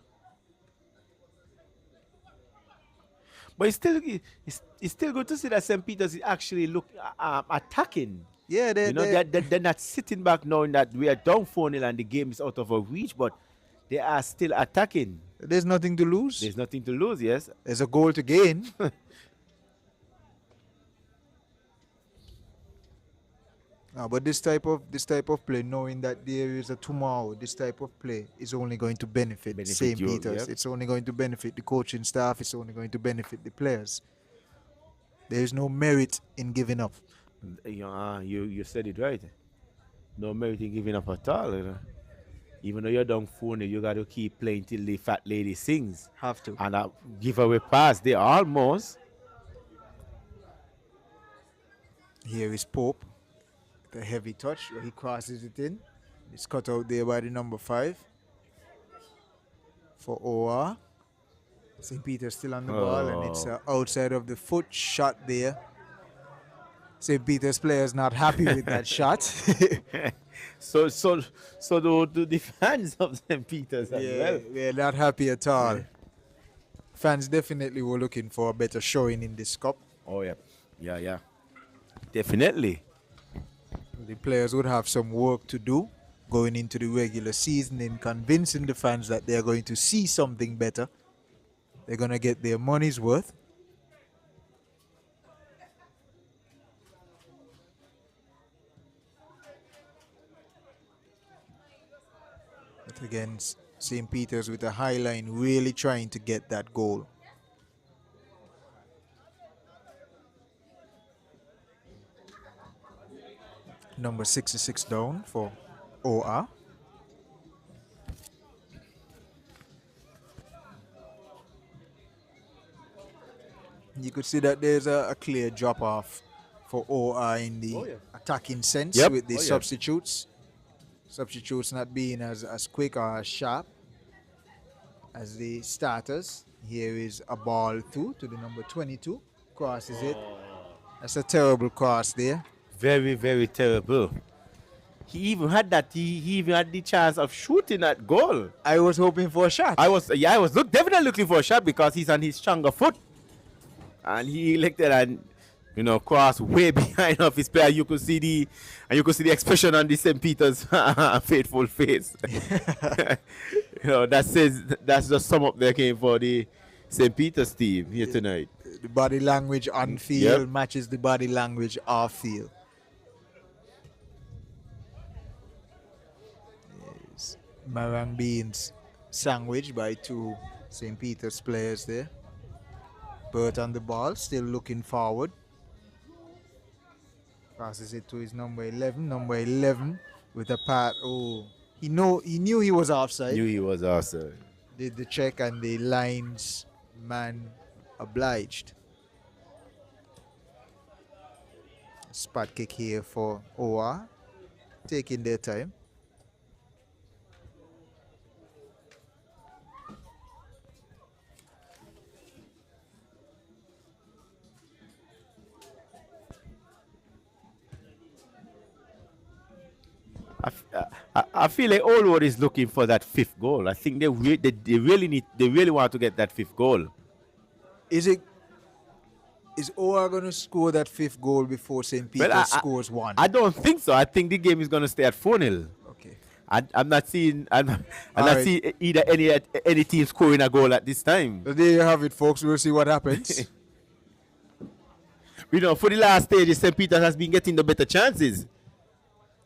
But it's still good to see that St. Peter's is actually attacking.
Yeah,
They're not sitting back knowing that we are down 4-0 and the game is out of our reach, but they are still attacking.
there's nothing to lose.
There's nothing to lose, yes.
There's a goal to gain. But this type of play, knowing that there is a tomorrow, this type of play is only going to benefit St.
you,
Peter's.
yep.
It's only going to benefit the coaching staff. It's only going to benefit the players. There is no merit in giving up.
You said it right. No merit in giving up at all. Even though you're down 4-0, you got to keep playing till the fat lady sings.
Have to.
And give away pass. They almost.
Here is Pope. The heavy touch. He crosses it in. It's cut out there by the number 5 for OR. St. Peter's still on the ball, and it's outside of the foot shot there. St. Peter's players not happy with that shot.
So do the fans of St. Peter's as well.
They're not happy at all. Fans definitely were looking for a better showing in this cup.
Oh, yeah. Yeah. Definitely.
The players would have some work to do going into the regular season in convincing the fans that they're going to see something better. They're going to get their money's worth. But again, St. Peter's with a high line really trying to get that goal. Number 66 down for OR. You could see that there's a clear drop off for OR in the attacking sense with the substitutes. Substitutes not being as quick or as sharp as the starters. Here is a ball through to the number 22. Crosses it. That's a terrible cross there.
Very, very terrible. He even had the chance of shooting that goal.
I was hoping for a shot.
I was definitely looking for a shot because he's on his stronger foot. And he elected and cross way behind of his player. You could see the expression on the St. Peter's faithful face. That's the sum up there came for the St. Peter's team here tonight.
The body language on field matches the body language off field. Yes. Marang beans sandwiched by two St. Peter's players there. Bert on the ball, still looking forward. Passes it to his number 11. Number 11 with a pat. Oh, he knew he was offside.
Knew he was also.
Did the check and the lines man obliged. Spot kick here for OR. Taking their time.
I feel like Allwood is looking for that fifth goal. I think they really want to get that fifth goal.
Is OR going to score that fifth goal before St. Peter's scores one?
I don't think so. I think the game is going to stay at 4-0.
Okay.
I'm not seeing seeing either any team scoring a goal at this time.
So there you have it, folks. We'll see what happens.
For the last stage, St. Peter's has been getting the better chances.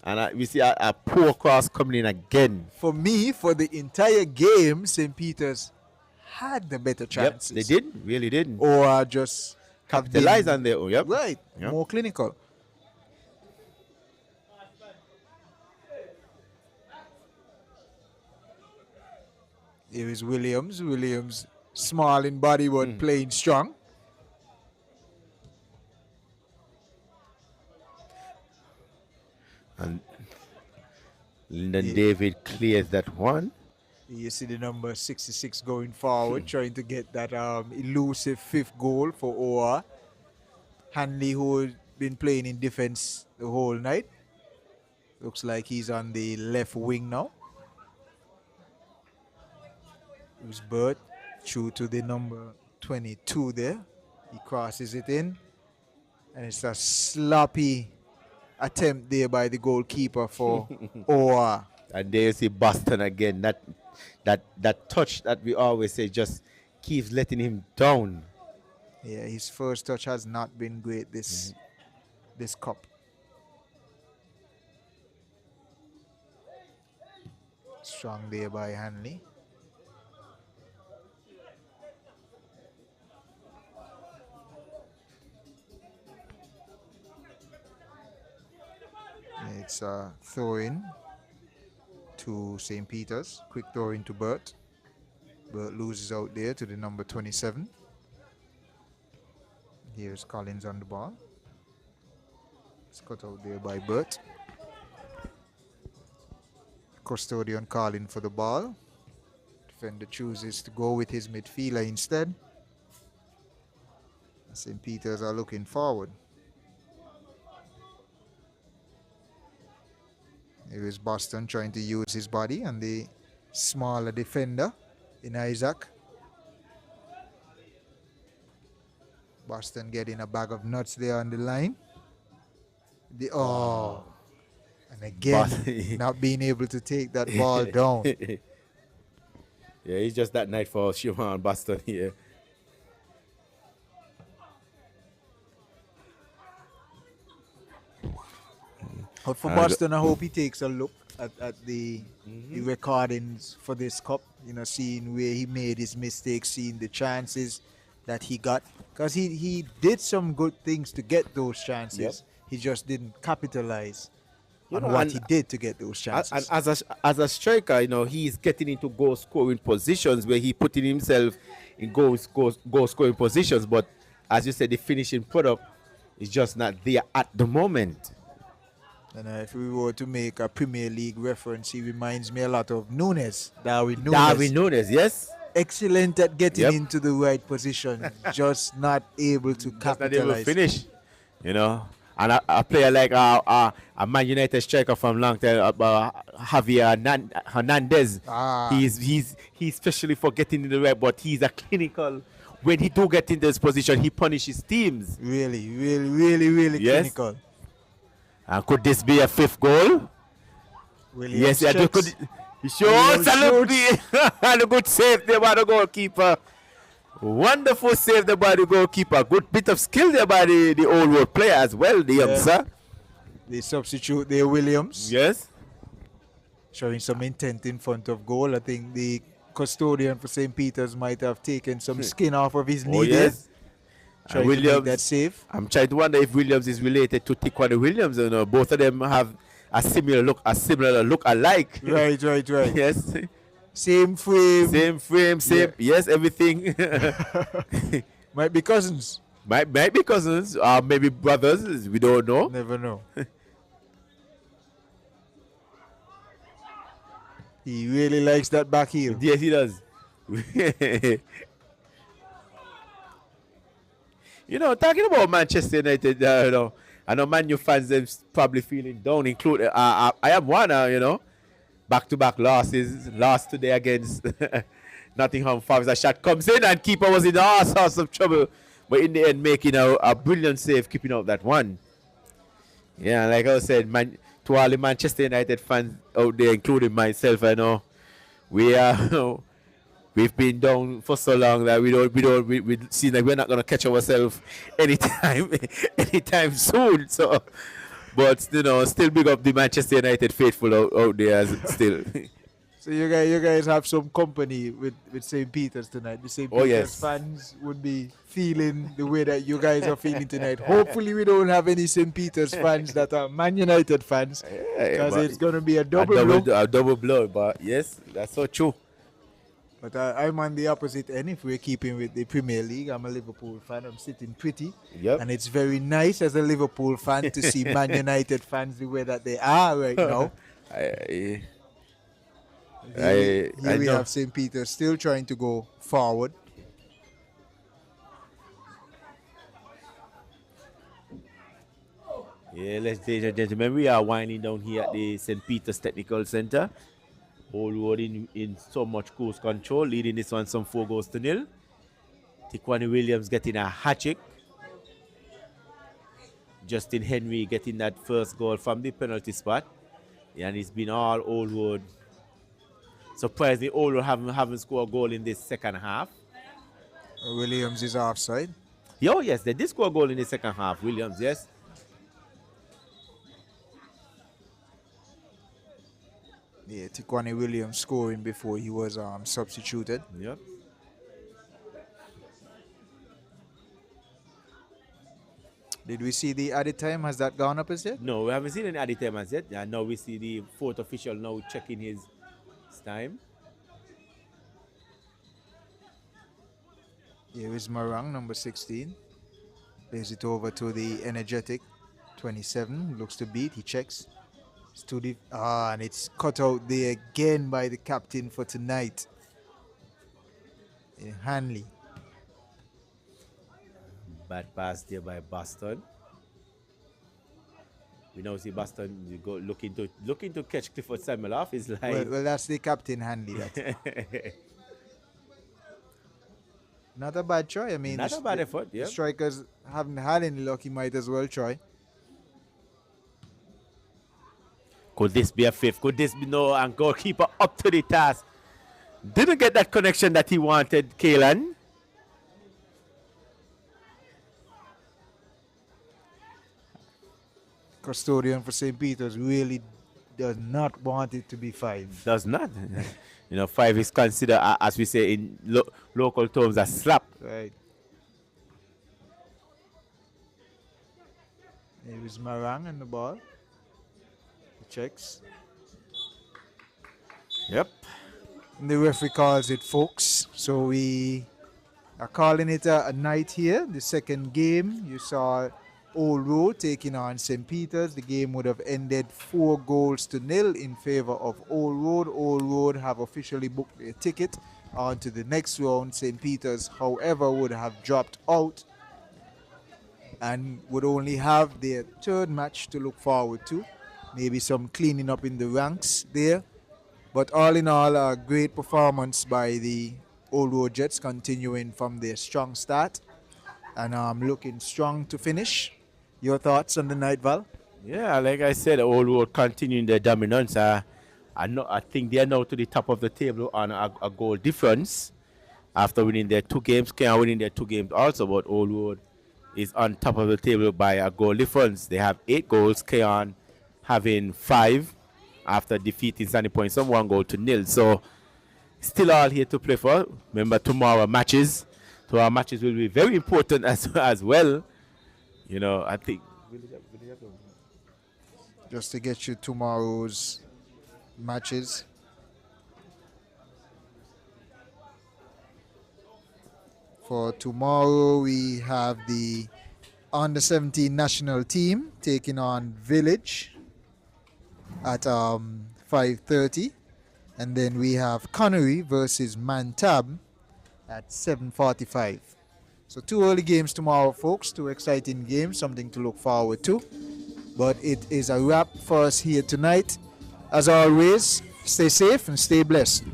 And we see a poor cross coming in again.
For me, for the entire game, St. Peter's had the better chances.
Yep, they did. Really did.
Or just
capitalize on their own. Yep.
Right.
Yep.
More clinical. Here is Williams. Williams, small in body, but playing strong.
And Lyndon David clears that one.
You see the number 66 going forward, trying to get that elusive fifth goal for OR. Hanley, who has been playing in defense the whole night. Looks like he's on the left wing now. It was Burt, true to the number 22 there. He crosses it in. And it's a sloppy attempt there by the goalkeeper for OR.
And there you see Boston again. That touch that we always say just keeps letting him down.
Yeah, his first touch has not been great this cup. Strong there by Hanley. It's a throw-in to St. Peter's. Quick throw-in to Burt. Burt loses out there to the number 27. Here's Collins on the ball. It's cut out there by Burt. Custodian calling for the ball. Defender chooses to go with his midfielder instead. St. Peter's are looking forward. Here is Boston trying to use his body and the smaller defender in Isaac. Boston getting a bag of nuts there on the line. And again, not being able to take that ball down.
Yeah, he's just that night for Shimon Boston here.
But for Boston, I hope he takes a look at the recordings for this cup, seeing where he made his mistakes, seeing the chances that he got. Because he did some good things to get those chances.
Yep.
He just didn't capitalize on what he did to get those chances.
And as a striker, he's getting into goal scoring positions where he putting himself in goal scoring positions. But as you said, the finishing product is just not there at the moment.
And if we were to make a Premier League reference, he reminds me a lot of Darwin
Nunes, yes.
Excellent at getting into the right position, just not able to capitalize.
Not able to finish, And a player like a Man United striker from long time, Javier Hernandez, he's especially for getting in the right, but he's a clinical. When he do get in this position, he punishes teams.
Really clinical.
And could this be a fifth goal?
Williams
yes, it could. Sure, absolutely. And a good save there by the goalkeeper. Wonderful save there by the goalkeeper. Good bit of skill there by the old world player as well, the youngster.
They substitute there, Williams.
Yes.
Showing some intent in front of goal. I think the custodian for St. Peter's might have taken some skin off of his knee.
Yes.
trying to make that save.
I'm trying to wonder if Williams is related to Tiquan Williams. You know, both of them have a similar look alike.
Right.
Yes.
Same frame.
Yes, everything.
Might be cousins.
Might be cousins or maybe brothers. We don't know.
Never know. He really likes that back heel.
Yes, he does. You know, talking about Manchester United, you know, I know Man U fans them probably feeling down. Included, I am one. You know, back-to-back losses. Lost today against Nottingham Forest. A shot comes in and keeper was in all sorts of trouble, but in the end making a brilliant save, keeping out that one. Yeah, like I said, to all the Manchester United fans out there, including myself, I know we've been down for so long that we seem like we're not gonna catch ourselves anytime soon. So, but you know, still big up the Manchester United faithful out there as still.
So you guys have some company with St. Peter's tonight. The St. Peter's
yes.
fans would be feeling the way that you guys are feeling tonight. Hopefully we don't have any St. Peter's fans that are Man United fans, because it's going to be a double blow.
A double blow, but yes, that's so true.
But I'm on the opposite end. If we're keeping with the Premier League, I'm a Liverpool fan. I'm sitting pretty.
Yep.
And it's very nice as a Liverpool fan to see Man United fans the way that they are right now. Here we have St. Peter still trying to go forward.
Yeah, ladies and gentlemen, we are winding down here at the St. Peter's Technical Center. Old Road in so much cruise control, leading this one some 4-0. Tiquan Williams getting a hat-trick. Justin Henry getting that first goal from the penalty spot. Yeah, and it's been all Old Road. Surprisingly, Old Road haven't scored a goal in this second half.
Williams is offside.
Oh, yes, they did score a goal in the second half. Williams, yes.
Yeah, Tiquan Williams scoring before he was substituted.
Yep.
Did we see the added time? Has that gone up as yet?
No, we haven't seen any added time as yet. And now we see the fourth official now checking his time.
Here is Marang, number 16. Plays it over to the energetic 27. Looks to beat. He checks. It's to the and it's cut out there again by the captain for tonight. Hanley.
Bad pass there by Boston. We now see Boston looking to catch Clifford Samuel off his line.
Well, that's the captain Hanley. That. Not a bad try. I mean,
not a bad effort. Yeah.
The strikers haven't had any luck. He might as well try.
Could this be a fifth? Could this be no? And goalkeeper up to the task. Didn't get that connection that he wanted, Kaylan.
Custodian for St. Peter's really does not want it to be 5.
Does not. You know, 5 is considered, as we say in local terms, a slap.
Right. Here is Marang on the ball. He checks.
Yep.
And the referee calls it, folks. So we are calling it a night here. The second game, you saw Old Road taking on St. Peter's. The game would have ended 4-0 in favor of Old Road. Old Road have officially booked their ticket on to the next round. St. Peter's, however, would have dropped out and would only have their third match to look forward to. Maybe some cleaning up in the ranks there. But all in all, a great performance by the Old Road Jets, continuing from their strong start and looking strong to finish. Your thoughts on the night, Val?
Yeah, like I said, Old Road continuing their dominance. I think they are now to the top of the table on a goal difference after winning their 2 games. Keon winning their 2 games also, but Old Road is on top of the table by a goal difference. They have 8 goals. Keon having 5 after defeating Sandy Point some 1-0. So still all here to play for. Remember, tomorrow matches So our matches will be very important as well. You know, I think.
Just to get you tomorrow's matches. For tomorrow, we have the under 17 national team taking on Village at 5:30, and then we have Connery versus Mantab at 7:45. So 2 early games tomorrow, folks. 2 exciting games, something to look forward to. But it is a wrap for us here tonight. As always, stay safe and stay blessed.